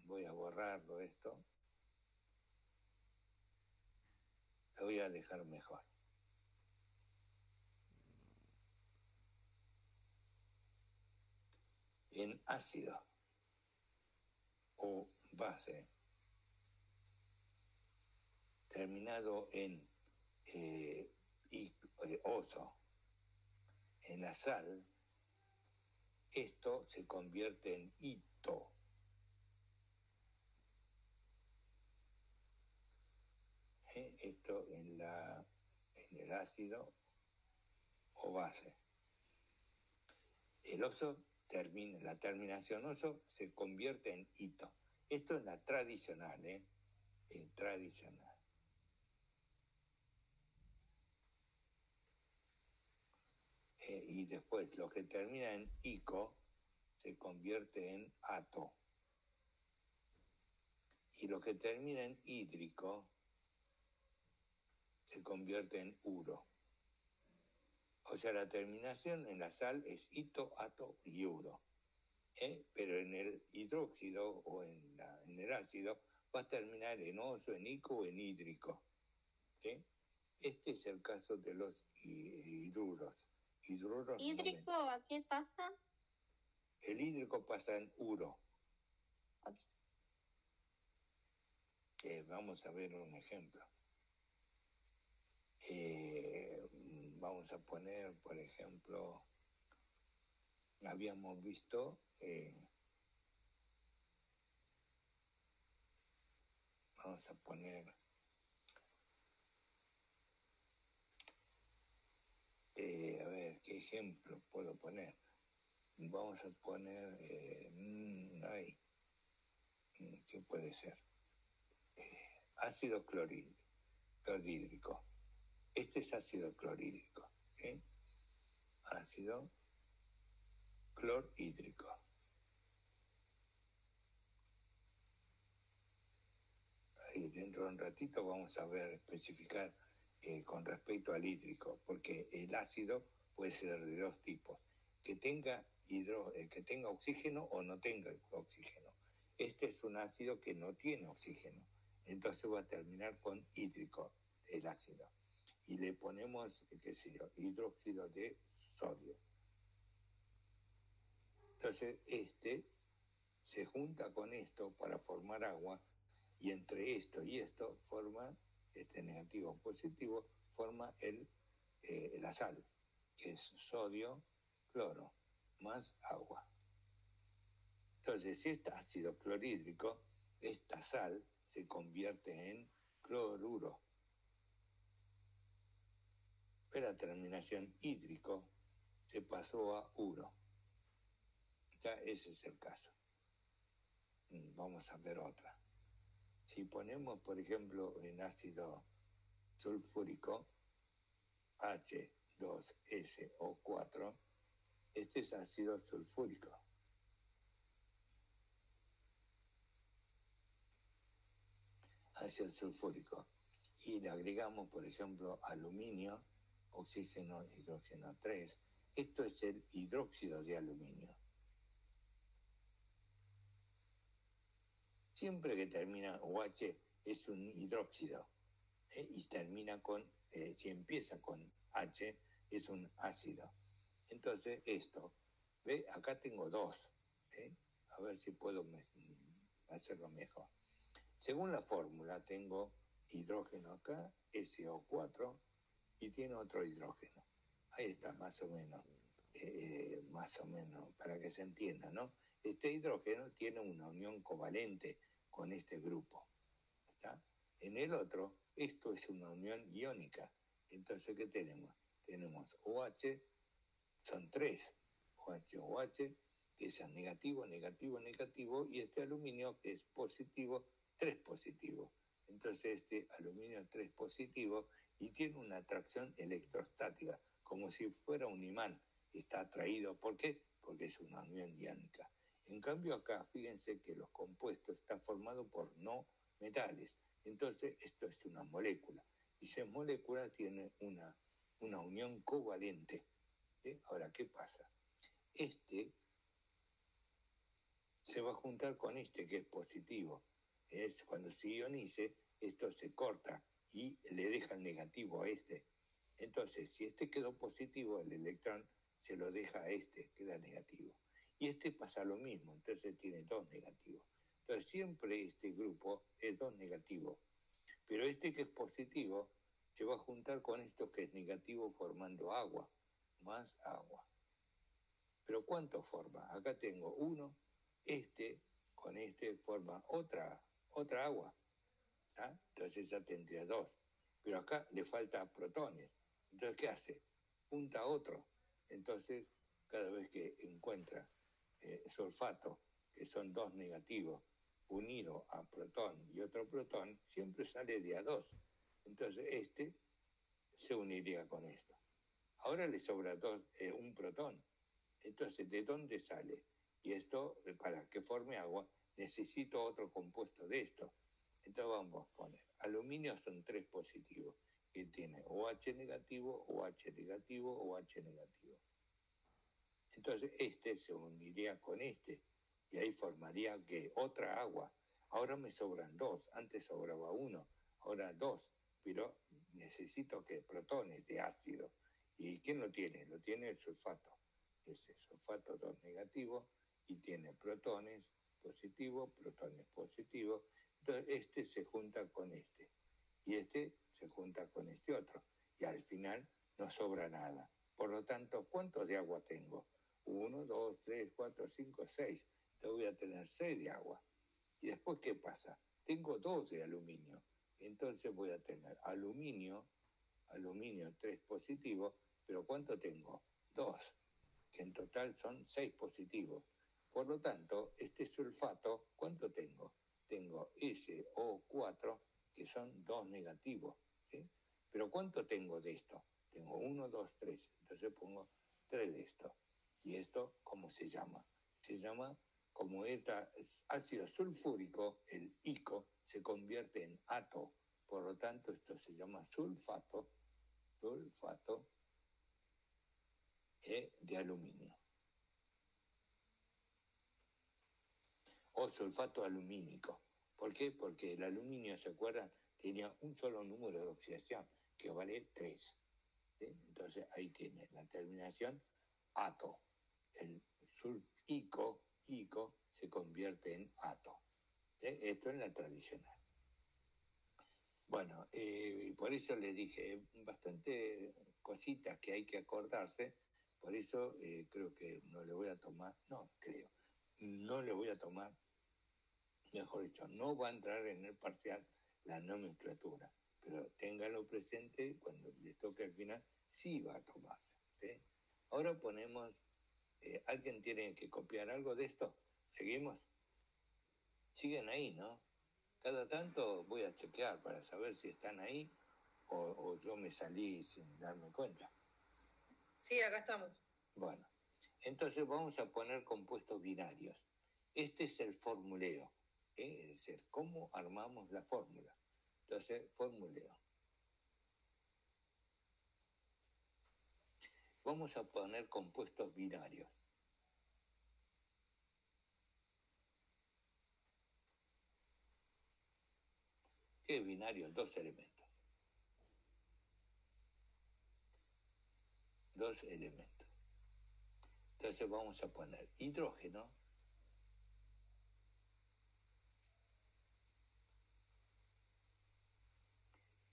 voy a borrarlo esto. Lo voy a dejar mejor. En ácido o base terminado en oso, en la sal, esto se convierte en hito. Esto en el ácido o base. El oso la terminación oso se convierte en hito. Esto es la tradicional, tradicional. Y después lo que termina en ico se convierte en ato. Y lo que termina en hídrico se convierte en uro. O sea, la terminación en la sal es hito, ato y uro. Pero en el hidróxido o en el ácido va a terminar en oso, en ico o en hídrico. ¿Sí? Este es el caso de los hidruros. ¿Hídrico a qué pasa? El hídrico pasa en uro. Okay. Vamos a ver un ejemplo. Vamos a poner, por ejemplo, habíamos visto vamos a poner a ver qué ejemplo puedo poner. Vamos a poner ¿qué puede ser? Ácido clorhídrico. Este es ácido clorhídrico, ¿sí? Ácido clorhídrico. Ahí dentro de un ratito vamos a ver, especificar con respecto al hídrico, porque el ácido puede ser de dos tipos, que tenga oxígeno o no tenga oxígeno. Este es un ácido que no tiene oxígeno, entonces va a terminar con hídrico, el ácido. Y le ponemos, qué sé yo, hidróxido de sodio. Entonces este se junta con esto para formar agua, y entre esto y esto forma, este negativo positivo, forma la sal, que es sodio, cloro, más agua. Entonces, si este ácido clorhídrico, esta sal se convierte en cloruro. Pero la terminación hídrico se pasó a uro. Ya ese es el caso. Vamos a ver otra. Si ponemos, por ejemplo, en ácido sulfúrico, H2SO4, este es ácido sulfúrico. Ácido sulfúrico. Y le agregamos, por ejemplo, aluminio, oxígeno, hidrógeno 3. Esto es el hidróxido de aluminio. Siempre que termina OH es un hidróxido, y termina con, si empieza con H, es un ácido. Entonces esto, ¿ve? Acá tengo dos, a ver si puedo hacerlo mejor. Según la fórmula tengo hidrógeno acá, SO4, y tiene otro hidrógeno. Ahí está, más o menos, para que se entienda, ¿no? Este hidrógeno tiene una unión covalente con este grupo, ¿está? En el otro, esto es una unión iónica. Entonces, ¿qué tenemos? Tenemos OH, son tres, OH, que es negativo, negativo, negativo, y este aluminio que es positivo, 3 positivo. Entonces este aluminio 3 positivo y tiene una atracción electrostática, como si fuera un imán. Está atraído, ¿por qué? Porque es una unión iónica. En cambio acá, fíjense que los compuestos están formados por no metales. Entonces esto es una molécula. Y esa molécula tiene una unión covalente. ¿Sí? Ahora, ¿qué pasa? Este se va a juntar con este que es positivo. Es cuando se ionice, esto se corta y le deja el negativo a este. Entonces, si este quedó positivo, el electrón se lo deja a este, queda negativo. Y este pasa lo mismo, entonces tiene dos negativos. Entonces, siempre este grupo es dos negativos. Pero este que es positivo se va a juntar con esto que es negativo formando agua, más agua. Pero ¿cuánto forma? Acá tengo uno, este con este forma otra agua. ¿Ah? Entonces ya tendría dos. Pero acá le falta protones. Entonces, ¿qué hace? Junta a otro. Entonces, cada vez que encuentra sulfato, que son dos negativos, unido a protón y otro protón, siempre sale de a dos. Entonces, este se uniría con esto. Ahora le sobra un protón. Entonces, ¿de dónde sale? Y esto, para que forme agua, necesito otro compuesto de esto. Entonces vamos a poner, aluminio son 3 positivos, que tiene OH negativo, OH negativo, OH negativo. Entonces este se uniría con este, y ahí formaría que otra agua. Ahora me sobran dos, antes sobraba uno, ahora dos, pero necesito que protones de ácido. ¿Y quién lo tiene? Lo tiene el sulfato. Ese sulfato 2 negativo y tiene protones positivos, protones positivos. Entonces este se junta con este y este se junta con este otro y al final no sobra nada. Por lo tanto, ¿cuántos de agua tengo? 1, 2, 3, 4, 5, 6. Entonces voy a tener 6 de agua. ¿Y después qué pasa? Tengo 2 de aluminio. Entonces voy a tener aluminio 3 positivo, pero ¿cuánto tengo? 2, que en total son 6 positivos. Por lo tanto, este sulfato, ¿cuánto tengo? Tengo SO4, que son 2 negativos, ¿sí? Pero ¿cuánto tengo de esto? Tengo 1, 2, 3, entonces pongo 3 de esto. ¿Y esto cómo se llama? Se llama, como este ácido sulfúrico, el ICO, se convierte en ato. Por lo tanto, esto se llama sulfato de aluminio. o sulfato alumínico. ¿Por qué? Porque el aluminio, ¿se acuerdan? Tenía un solo número de oxidación, que vale 3. ¿Sí? Entonces ahí tiene la terminación ato. El sulfico se convierte en ato. ¿Sí? Esto es la tradicional. Bueno, por eso les dije, bastante cositas que hay que acordarse, por eso creo que no le voy a tomar, mejor dicho, no va a entrar en el parcial la nomenclatura, pero ténganlo presente cuando les toque al final, sí va a tomarse. ¿Sí? Ahora ponemos, ¿alguien tiene que copiar algo de esto? ¿Seguimos? Siguen ahí, ¿no? Cada tanto voy a chequear para saber si están ahí o yo me salí sin darme cuenta. Sí, acá estamos. Bueno, entonces vamos a poner compuestos binarios. Este es el formuleo, es decir, cómo armamos la fórmula. Entonces, formuleo. Vamos a poner compuestos binarios. ¿Qué es binario? 2 elementos. 2 elementos. Entonces vamos a poner hidrógeno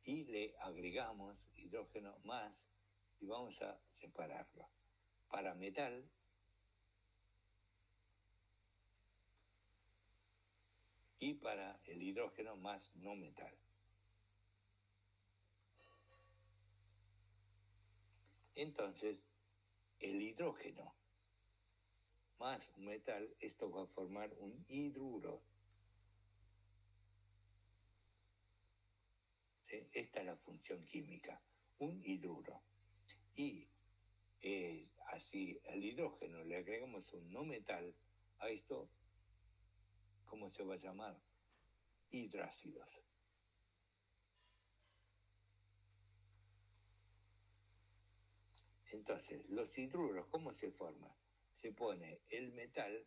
y le agregamos hidrógeno más y vamos a separarlo. Para metal y para el hidrógeno más no metal. Entonces, el hidrógeno más un metal, esto va a formar un hidruro. ¿Sí? Esta es la función química, un hidruro. Y así al hidrógeno le agregamos un no metal, a esto, ¿cómo se va a llamar? Hidrácidos. Entonces, los hidruros, ¿cómo se forman? Se pone el metal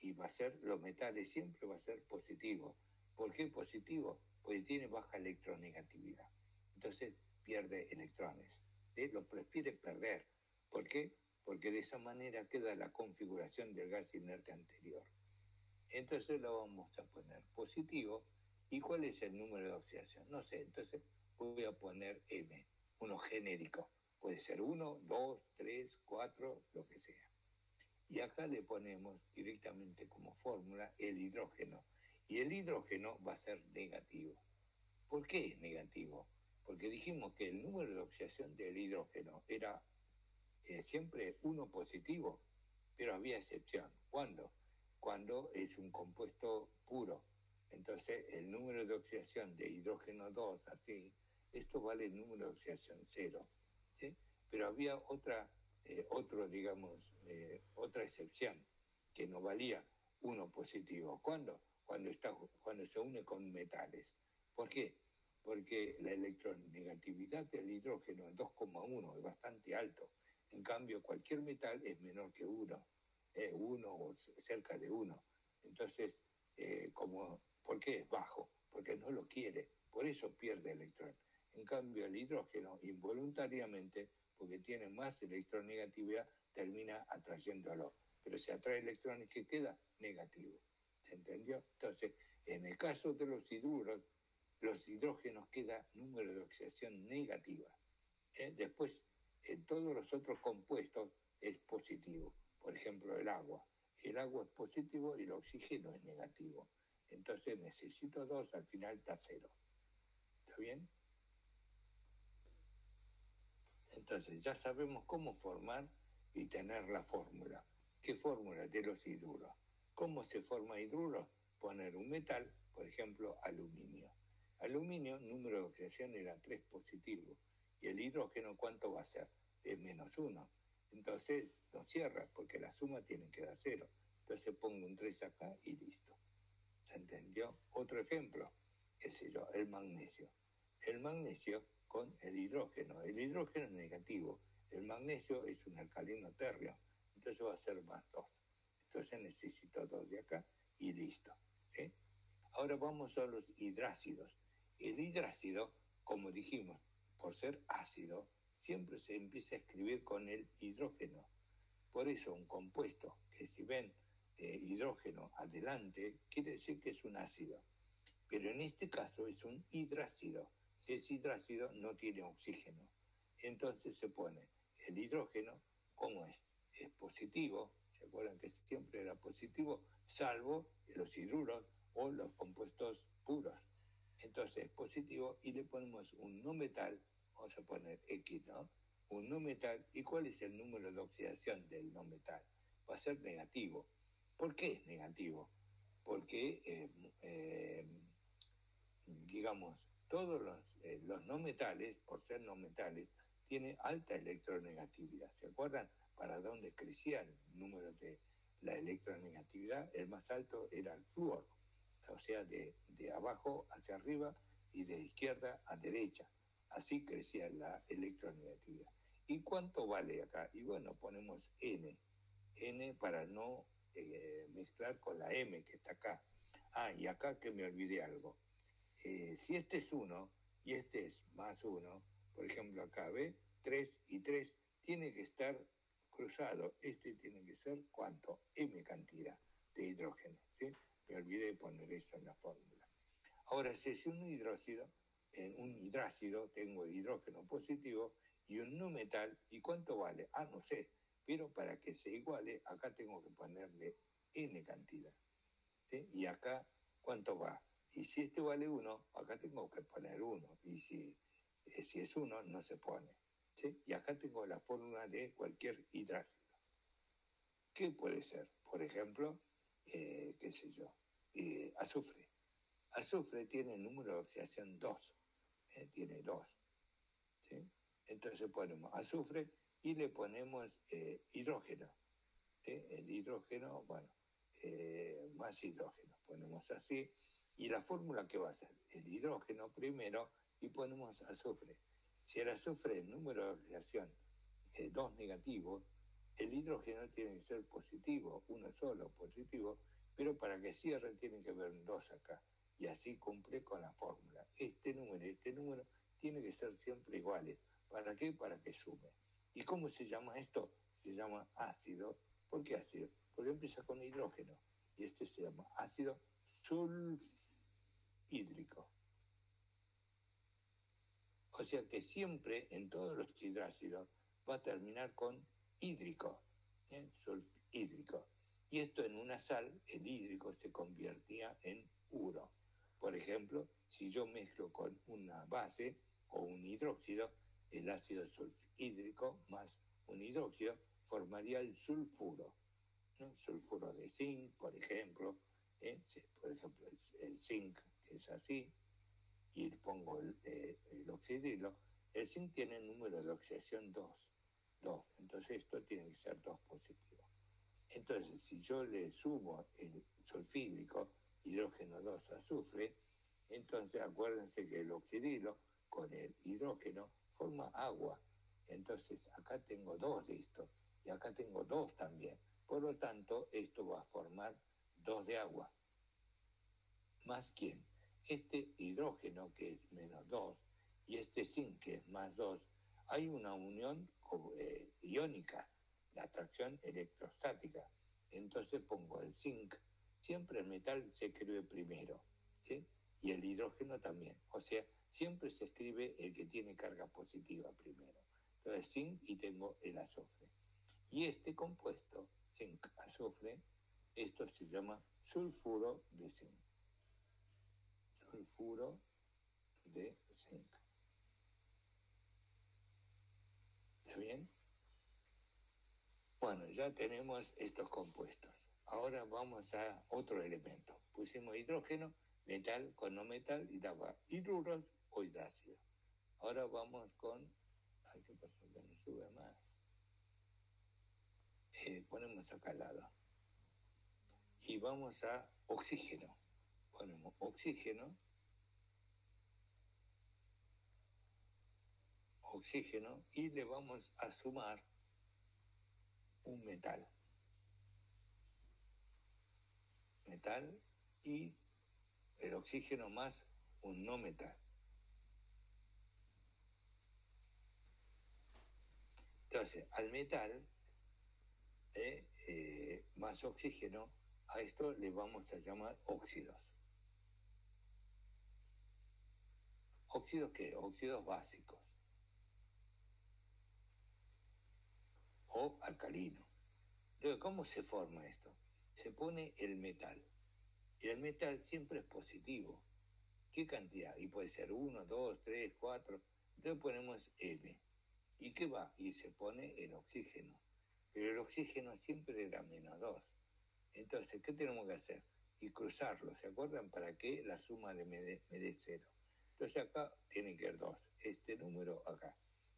y va a ser, los metales siempre va a ser positivo. ¿Por qué positivo? Porque tiene baja electronegatividad. Entonces pierde electrones. ¿Sí? Los prefiere perder. ¿Por qué? Porque de esa manera queda la configuración del gas inerte anterior. Entonces lo vamos a poner positivo. ¿Y cuál es el número de oxidación? No sé, entonces voy a poner M, uno genérico. Puede ser 1, 2, 3, 4, lo que sea. Y acá le ponemos directamente como fórmula el hidrógeno. Y el hidrógeno va a ser negativo. ¿Por qué es negativo? Porque dijimos que el número de oxidación del hidrógeno era siempre 1 positivo, pero había excepción. ¿Cuándo? Cuando es un compuesto puro. Entonces, el número de oxidación de hidrógeno 2, así, esto vale el número de oxidación 0. ¿Sí? Pero había otra excepción, que no valía 1 positivo. ¿Cuándo? Cuando se une con metales. ¿Por qué? Porque la electronegatividad del hidrógeno es 2,1, es bastante alto. En cambio, cualquier metal es menor que 1, 1 o cerca de 1. Entonces, ¿por qué es bajo? Porque no lo quiere, por eso pierde electrón. En cambio, el hidrógeno, involuntariamente, porque tiene más electronegatividad, termina atrayéndolo. Pero si atrae electrones, ¿qué queda? Negativo. ¿Se entendió? Entonces, en el caso de los hidruros, los hidrógenos queda número de oxidación negativa. Después, en todos los otros compuestos es positivo. Por ejemplo, el agua. El agua es positivo y el oxígeno es negativo. Entonces necesito 2, al final está 0. ¿Está bien? Entonces ya sabemos cómo formar y tener la fórmula. ¿Qué fórmula? De los hidruros. ¿Cómo se forma hidruro? Poner un metal, por ejemplo, aluminio. Aluminio, número de oxidación era 3 positivo. ¿Y el hidrógeno cuánto va a ser? Es -1. Entonces no cierra, porque la suma tiene que dar 0. Entonces pongo un 3 acá y listo. ¿Se entendió? Otro ejemplo, qué sé yo, el magnesio. El magnesio con el hidrógeno. El hidrógeno es negativo. El magnesio es un alcalino térreo. Entonces va a ser +2. Entonces necesito 2 de acá y listo. ¿Sí? Ahora vamos a los hidrácidos. El hidrácido, como dijimos, por ser ácido, siempre se empieza a escribir con el hidrógeno. Por eso un compuesto que si ven hidrógeno adelante, quiere decir que es un ácido. Pero en este caso es un hidrácido. Si es hidrácido no tiene oxígeno. Entonces se pone el hidrógeno, ¿cómo es? Es positivo. ¿Se acuerdan que siempre era positivo? Salvo los hidruros o los compuestos puros. Entonces es positivo y le ponemos un no metal, vamos a poner X, ¿no? Un no metal. ¿Y cuál es el número de oxidación del no metal? Va a ser negativo. ¿Por qué es negativo? Porque, digamos, todos los no metales, por ser no metales, tienen alta electronegatividad. ¿Se acuerdan para dónde crecía el número de la electronegatividad? El más alto era el flúor, o sea, de abajo hacia arriba y de izquierda a derecha. Así crecía la electronegatividad. ¿Y cuánto vale acá? Y bueno, ponemos N para no mezclar con la M que está acá. Ah, y acá que me olvidé algo. Si este es 1 y este es más 1, por ejemplo acá, ¿ve? 3 y 3, tiene que estar cruzado. Este tiene que ser, ¿cuánto? M cantidad de hidrógeno, ¿sí? Me olvidé de poner esto en la fórmula. Ahora, si es un hidróxido, en un hidrácido tengo hidrógeno positivo y un no metal, ¿y cuánto vale? Ah, no sé, pero para que se iguale, acá tengo que ponerle N cantidad, ¿sí? Y acá, ¿cuánto va? Y si este vale 1, acá tengo que poner 1, y si es 1, no se pone, ¿sí? Y acá tengo la fórmula de cualquier hidrácido. ¿Qué puede ser? Por ejemplo, qué sé yo, azufre. Azufre tiene número de oxidación 2, tiene 2, ¿sí? Entonces ponemos azufre y le ponemos hidrógeno, ¿sí? El hidrógeno, bueno, más hidrógeno, ponemos así, y la fórmula que va a ser el hidrógeno primero y ponemos azufre. Si el azufre es número de oxidación 2 negativo, el hidrógeno tiene que ser positivo, uno solo positivo, pero para que cierre tiene que haber un 2 acá, y así cumple con la fórmula. Este número tiene que ser siempre iguales. ¿Para qué? Para que sume. ¿Y cómo se llama esto? Se llama ácido. ¿Por qué ácido? Porque empieza con hidrógeno, y este se llama ácido sulfhídrico. O sea que siempre en todos los hidrácidos va a terminar con hídrico, sulfhídrico. Y esto en una sal, el hídrico se convertía en uro. Por ejemplo, si yo mezclo con una base o un hidróxido, el ácido sulfhídrico más un hidróxido formaría el sulfuro, ¿no? Sulfuro de zinc, por ejemplo, por ejemplo el zinc, que es así, y pongo el oxidilo. El zinc tiene número de oxidación 2, entonces esto tiene que ser 2 positivo. Entonces, si yo le sumo el sulfhídrico, hidrógeno 2 azufre, entonces acuérdense que el oxidilo con el hidrógeno forma agua. Entonces acá tengo 2 de estos y acá tengo 2 también. Por lo tanto, esto va a formar 2 de agua. ¿Más quién? Este hidrógeno que es menos 2 y este zinc que es más 2, hay una unión iónica, la atracción electrostática. Entonces pongo el zinc, siempre el metal se escribe primero, ¿sí? Y el hidrógeno también. O sea, siempre se escribe el que tiene carga positiva primero. Entonces zinc y tengo el azufre. Y este compuesto, zinc, azufre, esto se llama sulfuro de zinc. Sulfuro de zinc. ¿Está bien? Bueno, ya tenemos estos compuestos. Ahora vamos a otro elemento. Pusimos hidrógeno, metal con no metal y daba hidruros o hidrácido. Ahora vamos con... Ay, ¿qué pasó? Que no sube más. Ponemos acá al lado. Y vamos a oxígeno. Ponemos oxígeno y le vamos a sumar un metal. metal, y el oxígeno más un no metal. Entonces, al metal más oxígeno, a esto le vamos a llamar óxidos. ¿Óxidos qué? Óxidos básicos. O alcalinos. Entonces, ¿cómo se forma esto? Se pone el metal. Y el metal siempre es positivo. ¿Qué cantidad? Y puede ser 1, 2, 3, 4. Entonces ponemos M. ¿Y qué va? Y se pone el oxígeno. Pero el oxígeno siempre era -2. Entonces, ¿qué tenemos que hacer? Y cruzarlo, ¿se acuerdan? ¿Para qué? La suma de me dé 0. Entonces acá tiene que ser 2, este número acá.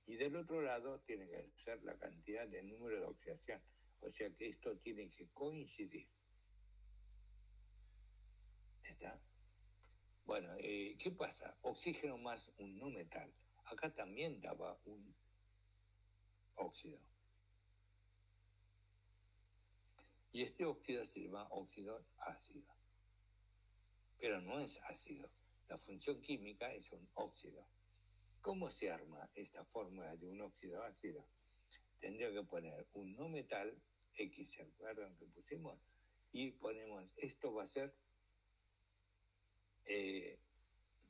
Y del otro lado tiene que ser la cantidad de número de oxidación. O sea que esto tiene que coincidir. ¿Está? Bueno, ¿qué pasa? Oxígeno más un no metal. Acá también daba un óxido. Y este óxido se llama óxido ácido. Pero no es ácido. La función química es un óxido. ¿Cómo se arma esta fórmula de un óxido ácido? Tendría que poner un no metal, X, ¿se acuerdan que pusimos? Y ponemos, esto va a ser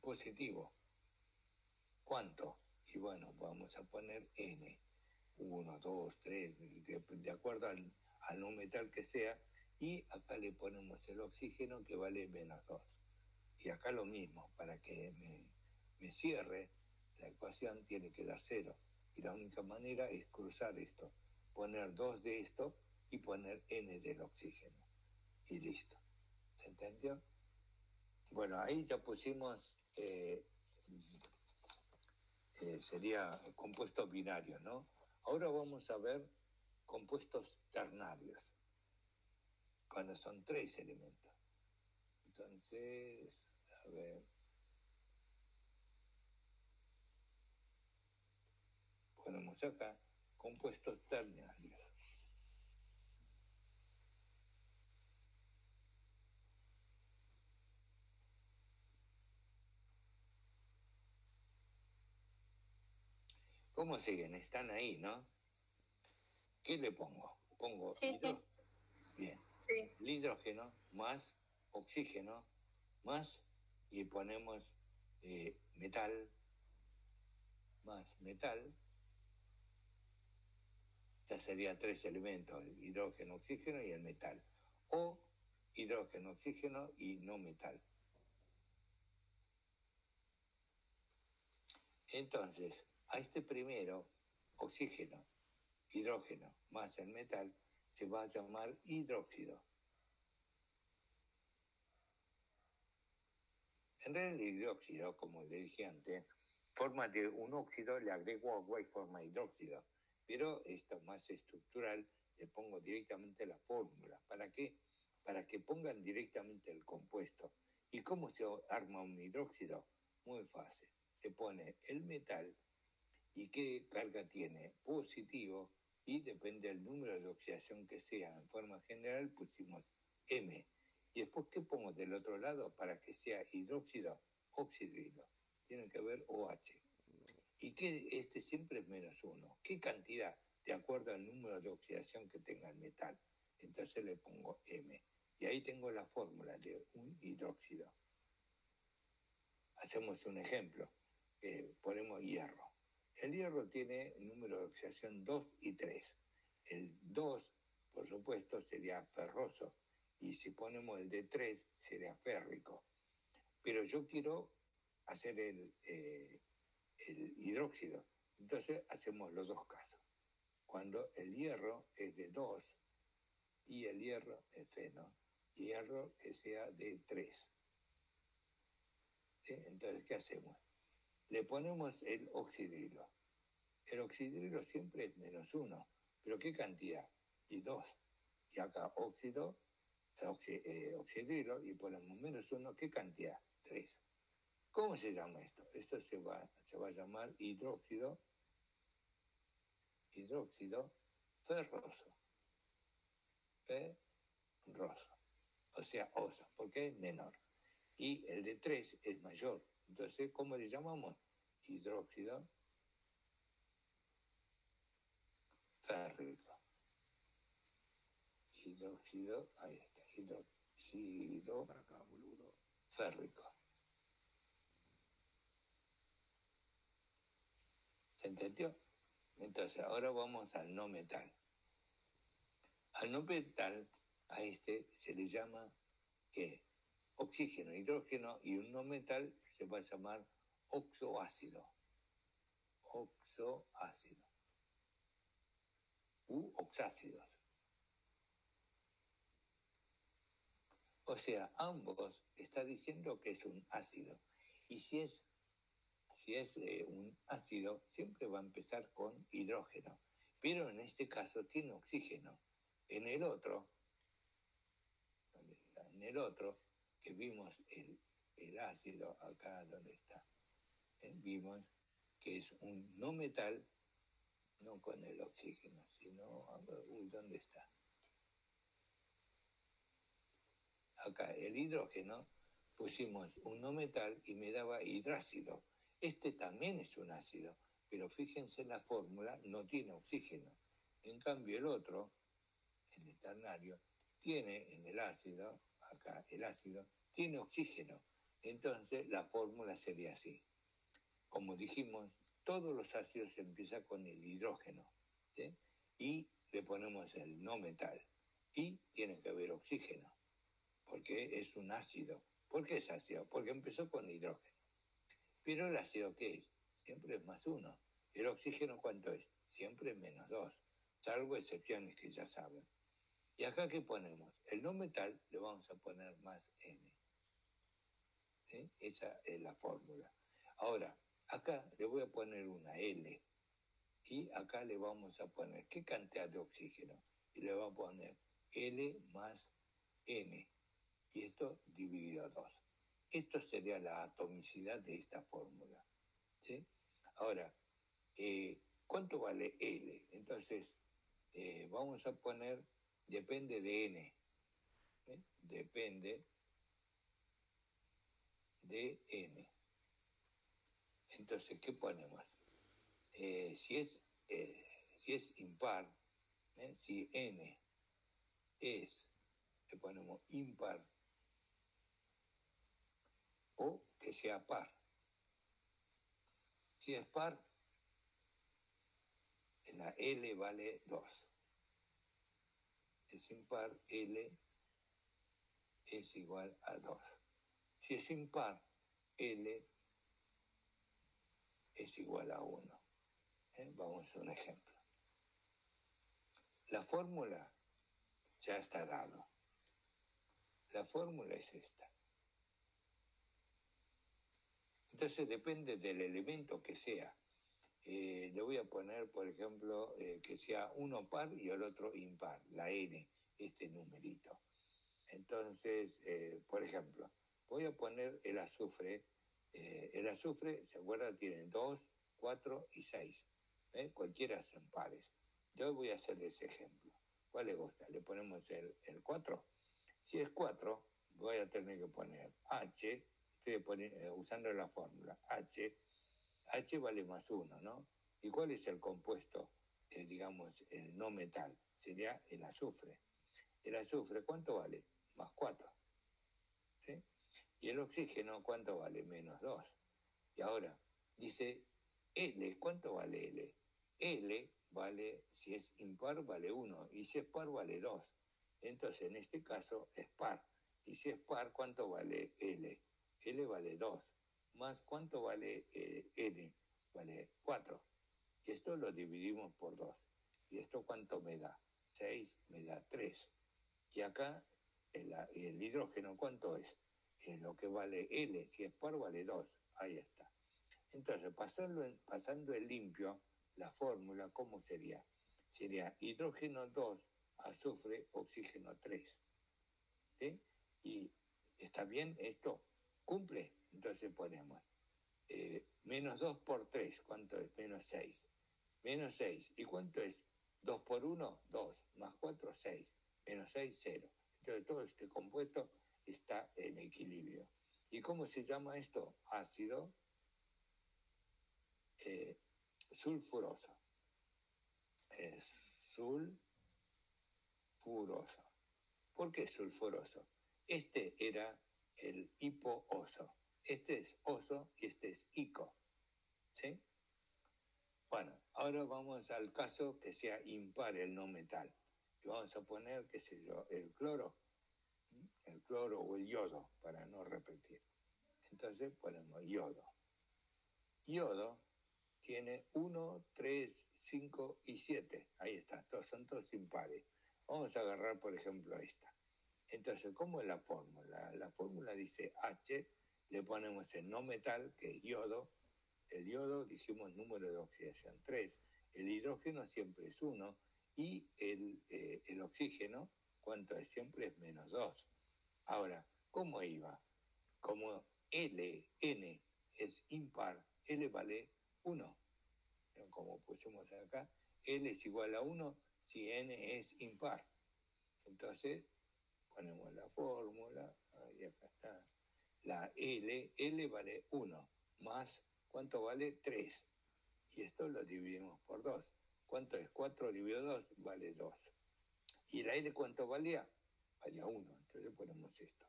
positivo. ¿Cuánto? Y bueno, vamos a poner N. 1, 2, 3, de acuerdo al no metal que sea. Y acá le ponemos el oxígeno que vale -2. Y acá lo mismo, para que me cierre la ecuación tiene que dar 0. Y la única manera es cruzar esto, poner 2 de esto y poner N del oxígeno. Y listo. ¿Se entendió? Bueno, ahí ya pusimos, sería compuestos binarios, ¿no? Ahora vamos a ver compuestos ternarios, cuando son 3 elementos. Entonces, a ver. Ponemos acá compuestos ternarios. ¿Cómo siguen? Están ahí, ¿no? ¿Qué le pongo? Pongo hidrógeno. Bien. Sí. El hidrógeno más oxígeno más, y ponemos metal más metal. Ya sería 3 elementos, el hidrógeno, oxígeno y el metal. O hidrógeno, oxígeno y no metal. Entonces, a este primero, oxígeno, hidrógeno más el metal, se va a llamar hidróxido. En realidad el hidróxido, como le dije antes, forma de un óxido, le agrego agua y forma hidróxido. Pero esto más estructural, le pongo directamente la fórmula. ¿Para qué? Para que pongan directamente el compuesto. ¿Y cómo se arma un hidróxido? Muy fácil. Se pone el metal y qué carga tiene, positivo, y depende del número de oxidación que sea. En forma general pusimos M. Y después, ¿qué pongo del otro lado para que sea hidróxido? Oxidrilo. Tiene que ver OH. Y que este siempre es -1. ¿Qué cantidad? De acuerdo al número de oxidación que tenga el metal. Entonces le pongo M. Y ahí tengo la fórmula de un hidróxido. Hacemos un ejemplo. Ponemos hierro. El hierro tiene número de oxidación 2 y 3. El 2, por supuesto, sería ferroso. Y si ponemos el de 3, sería férrico. Pero yo quiero hacer el hidróxido. Entonces hacemos los dos casos. Cuando el hierro es de 2 y el hierro es feno, hierro que sea de 3. ¿Sí? Entonces, ¿qué hacemos? Le ponemos el oxidrilo. El oxidrilo siempre es -1. ¿Pero qué cantidad? Y 2. Y acá oxidrilo y ponemos -1. ¿Qué cantidad? 3. ¿Cómo se llama esto? Esto se va a llamar hidróxido ferroso. Ferroso. o sea, oso, porque es menor. Y el de 3 es mayor. Entonces, ¿cómo le llamamos? Hidróxido férrico. Hidróxido, ahí está, hidróxido Para acá, boludo. férrico. ¿Se entendió? Entonces, ahora vamos al no metal. Al no metal, a este se le llama, ¿qué? Oxígeno, hidrógeno, y un no metal se va a llamar oxoácido. Oxoácido. U oxácidos. O sea, ambos está diciendo que es un ácido. Y si es un ácido, siempre va a empezar con hidrógeno. Pero en este caso tiene oxígeno. En el otro, que vimos el ácido, acá donde está, vimos que es un no metal, no con el oxígeno, sino, ¿dónde está? Acá, el hidrógeno, pusimos un no metal y me daba hidrácido. Este también es un ácido, pero fíjense en la fórmula, no tiene oxígeno. En cambio, el otro, el ternario, tiene en el ácido, acá el ácido, tiene oxígeno. Entonces, la fórmula sería así. Como dijimos, todos los ácidos empiezan con el hidrógeno, ¿sí? Y le ponemos el no metal. Y tiene que haber oxígeno, porque es un ácido. ¿Por qué es ácido? Porque empezó con hidrógeno. Pero el ácido, ¿qué es? Siempre es +1. ¿El oxígeno cuánto es? Siempre es -2, salvo excepciones que ya saben. ¿Y acá qué ponemos? El no metal le vamos a poner más N. ¿Sí? Esa es la fórmula. Ahora, acá le voy a poner una L. Y acá le vamos a poner, ¿qué cantidad de oxígeno? Y le vamos a poner L más N. Y esto dividido a 2. Esto sería la atomicidad de esta fórmula, ¿sí? Ahora, ¿cuánto vale L? Entonces, vamos a poner, depende de N, ¿sí? Depende de N. Entonces, ¿qué ponemos? Si es impar, si N es, le ponemos impar, o que sea par. Si es par, la L vale 2. Es impar, L es igual a 2. Si es impar, L es igual a 1. Vamos a un ejemplo. La fórmula ya está dada. La fórmula es esta. Entonces depende del elemento que sea. Le voy a poner, por ejemplo, que sea uno par y el otro impar, la N, este numerito. Entonces, por ejemplo, voy a poner el azufre. El azufre, ¿se acuerdan? Tiene 2, 4 y 6. Cualquiera son pares. Yo voy a hacer ese ejemplo. ¿Cuál le gusta? Le ponemos el 4. Si es 4, voy a tener que poner H. Estoy usando la fórmula H vale +1, ¿no? ¿Y cuál es el compuesto, digamos, el no metal? Sería el azufre. El azufre, ¿cuánto vale? +4. ¿Sí? Y el oxígeno, ¿cuánto vale? -2. Y ahora, dice L, ¿cuánto vale L? L vale, si es impar, vale 1, y si es par, vale 2. Entonces, en este caso, es par. Y si es par, ¿cuánto vale L? L vale 2. Más, ¿cuánto vale N? Vale 4. Y esto lo dividimos por 2. ¿Y esto cuánto me da? 6 me da 3. Y acá, el hidrógeno, ¿cuánto es? Lo que vale L. Si es par, vale 2. Ahí está. Entonces, pasando en limpio, la fórmula, ¿cómo sería? Sería hidrógeno 2, azufre, oxígeno 3. ¿Sí? Y está bien esto, cumple. Entonces ponemos -2 por 3, ¿cuánto es? -6. -6. ¿Y cuánto es? 2 por 1, 2. Más 4, 6. -6, 0. Entonces todo este compuesto está en equilibrio. ¿Y cómo se llama esto? Ácido sulfuroso. Sulfuroso. ¿Por qué sulfuroso? Este era el hipooso. Este es oso y este es ico. ¿Sí? Bueno, ahora vamos al caso que sea impar el no metal. Y vamos a poner, qué sé yo, el cloro o el yodo, para no repetir. Entonces ponemos yodo. Yodo tiene 1, 3, 5 y 7. Ahí está, son todos impares. Vamos a agarrar, por ejemplo, esta. Entonces, ¿cómo es la fórmula? La fórmula dice H, le ponemos el no metal, que es yodo. El yodo, dijimos, número de oxidación 3. El hidrógeno siempre es 1. Y el oxígeno, ¿cuánto es? Siempre es menos 2. Ahora, ¿cómo iba? Como N es impar, L vale 1. Como pusimos acá, L es igual a 1 si N es impar. Entonces, ponemos la fórmula, y acá está. La L vale 1, más, ¿cuánto vale? 3. Y esto lo dividimos por 2. ¿Cuánto es? 4 dividido 2 vale 2. ¿Y la L cuánto valía? Valía 1. Entonces ponemos esto.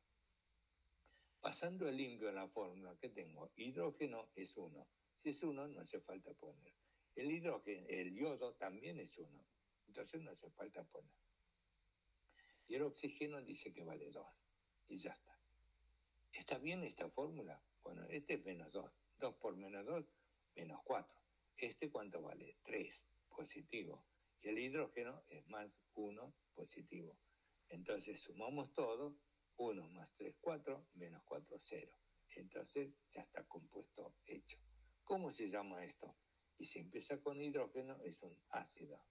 Pasando el limpio en la fórmula que tengo, hidrógeno es 1. Si es 1, no hace falta poner. El hidrógeno, el yodo también es 1. Entonces no hace falta poner. Y el oxígeno dice que vale 2. Y ya está. ¿Está bien esta fórmula? Bueno, este es menos 2. 2 por menos 2, menos 4. ¿Este cuánto vale? 3, positivo. Y el hidrógeno es más 1, positivo. Entonces sumamos todo. 1 más 3, 4, menos 4, 0. Entonces ya está compuesto hecho. ¿Cómo se llama esto? Y si empieza con hidrógeno, es un ácido.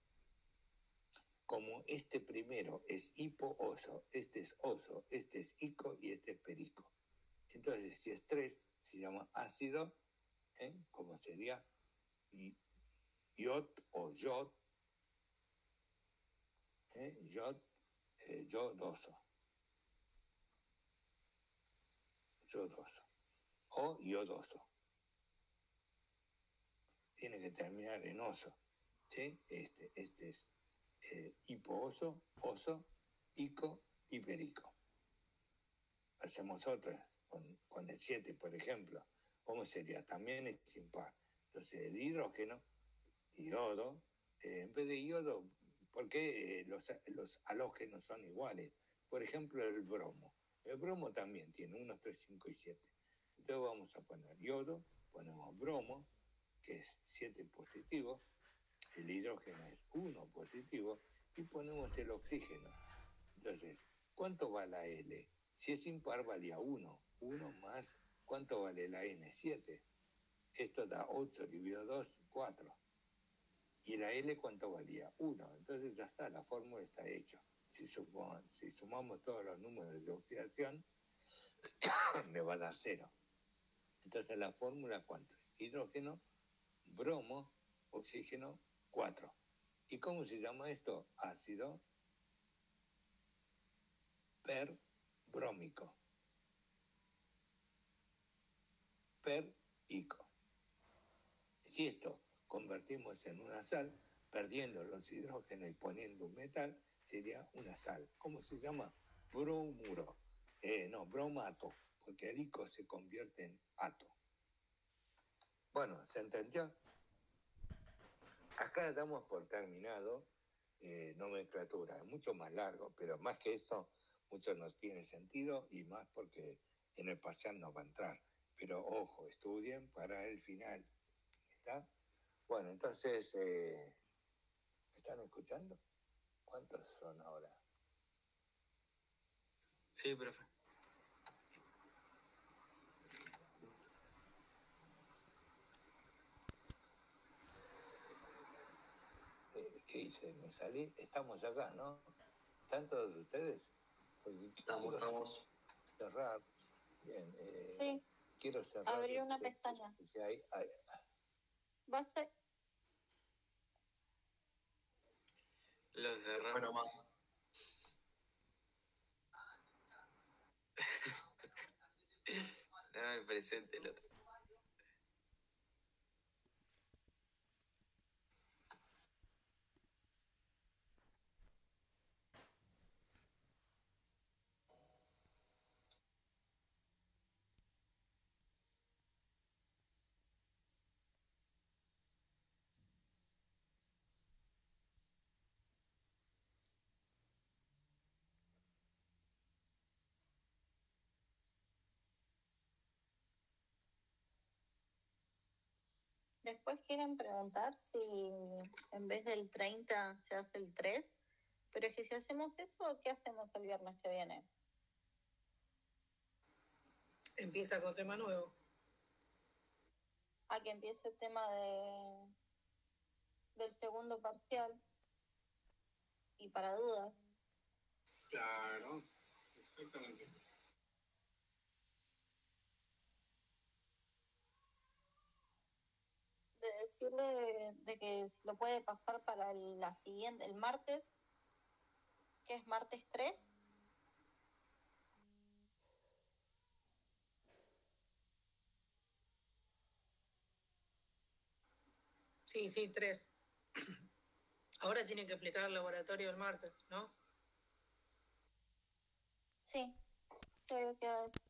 Como este primero es hipooso, este es oso, este es ico y este es perico. Entonces, si es 3, se llama ácido, como sería iod o yod, yodoso. Yodoso o iodoso. Tiene que terminar en oso. ¿Sí? Este es hipooso, oso, ico y perico. Hacemos otra con el 7, por ejemplo. ¿Cómo sería? También es impar. Entonces, el hidrógeno, iodo, en vez de iodo, ¿por qué los halógenos son iguales? Por ejemplo, el bromo. El bromo también tiene 1, 3, 5 y 7. Entonces vamos a poner yodo, ponemos bromo, que es 7 positivo, el hidrógeno es 1 positivo, y ponemos el oxígeno. Entonces, ¿cuánto va la L? Si es impar, valía 1. 1 más, ¿cuánto vale la N? 7. Esto da 8 dividido 2, 4. ¿Y la L cuánto valía? 1. Entonces ya está, la fórmula está hecha. Si sumamos todos los números de oxidación, me va a dar 0. Entonces la fórmula, ¿cuánto es? Hidrógeno, bromo, oxígeno, 4. ¿Y cómo se llama esto? Ácido perbrómico. Perico. Si esto convertimos en una sal, perdiendo los hidrógenos y poniendo un metal, sería una sal. ¿Cómo se llama? Bromuro. Bromato, porque el ico se convierte en ato. Bueno, ¿se entendió? Acá damos por terminado nomenclatura. Es mucho más largo, pero más que eso, mucho no tiene sentido y más porque en el parcial no va a entrar. Pero ojo, estudien para el final. ¿Está? Bueno, entonces, ¿están escuchando? ¿Cuántos son ahora? Sí, profe. ¿Qué hice? Me salí. Estamos acá, ¿no? ¿Están todos ustedes? Porque Estamos. Cerrar. Bien. Sí, Quiero cerrar. abrir una pestaña. Va a ser... Lo cerramos. presente el otro. Después quieren preguntar si en vez del 30 se hace el 3, pero es que si hacemos eso, ¿qué hacemos el viernes que viene? Empieza con tema nuevo. A que empiece el tema del segundo parcial y para dudas. Claro, exactamente. De decirle de que si lo puede pasar para la siguiente, el martes, que es martes 3. Sí, 3. Ahora tienen que explicar el laboratorio el martes, ¿no? Sí, se había quedado así.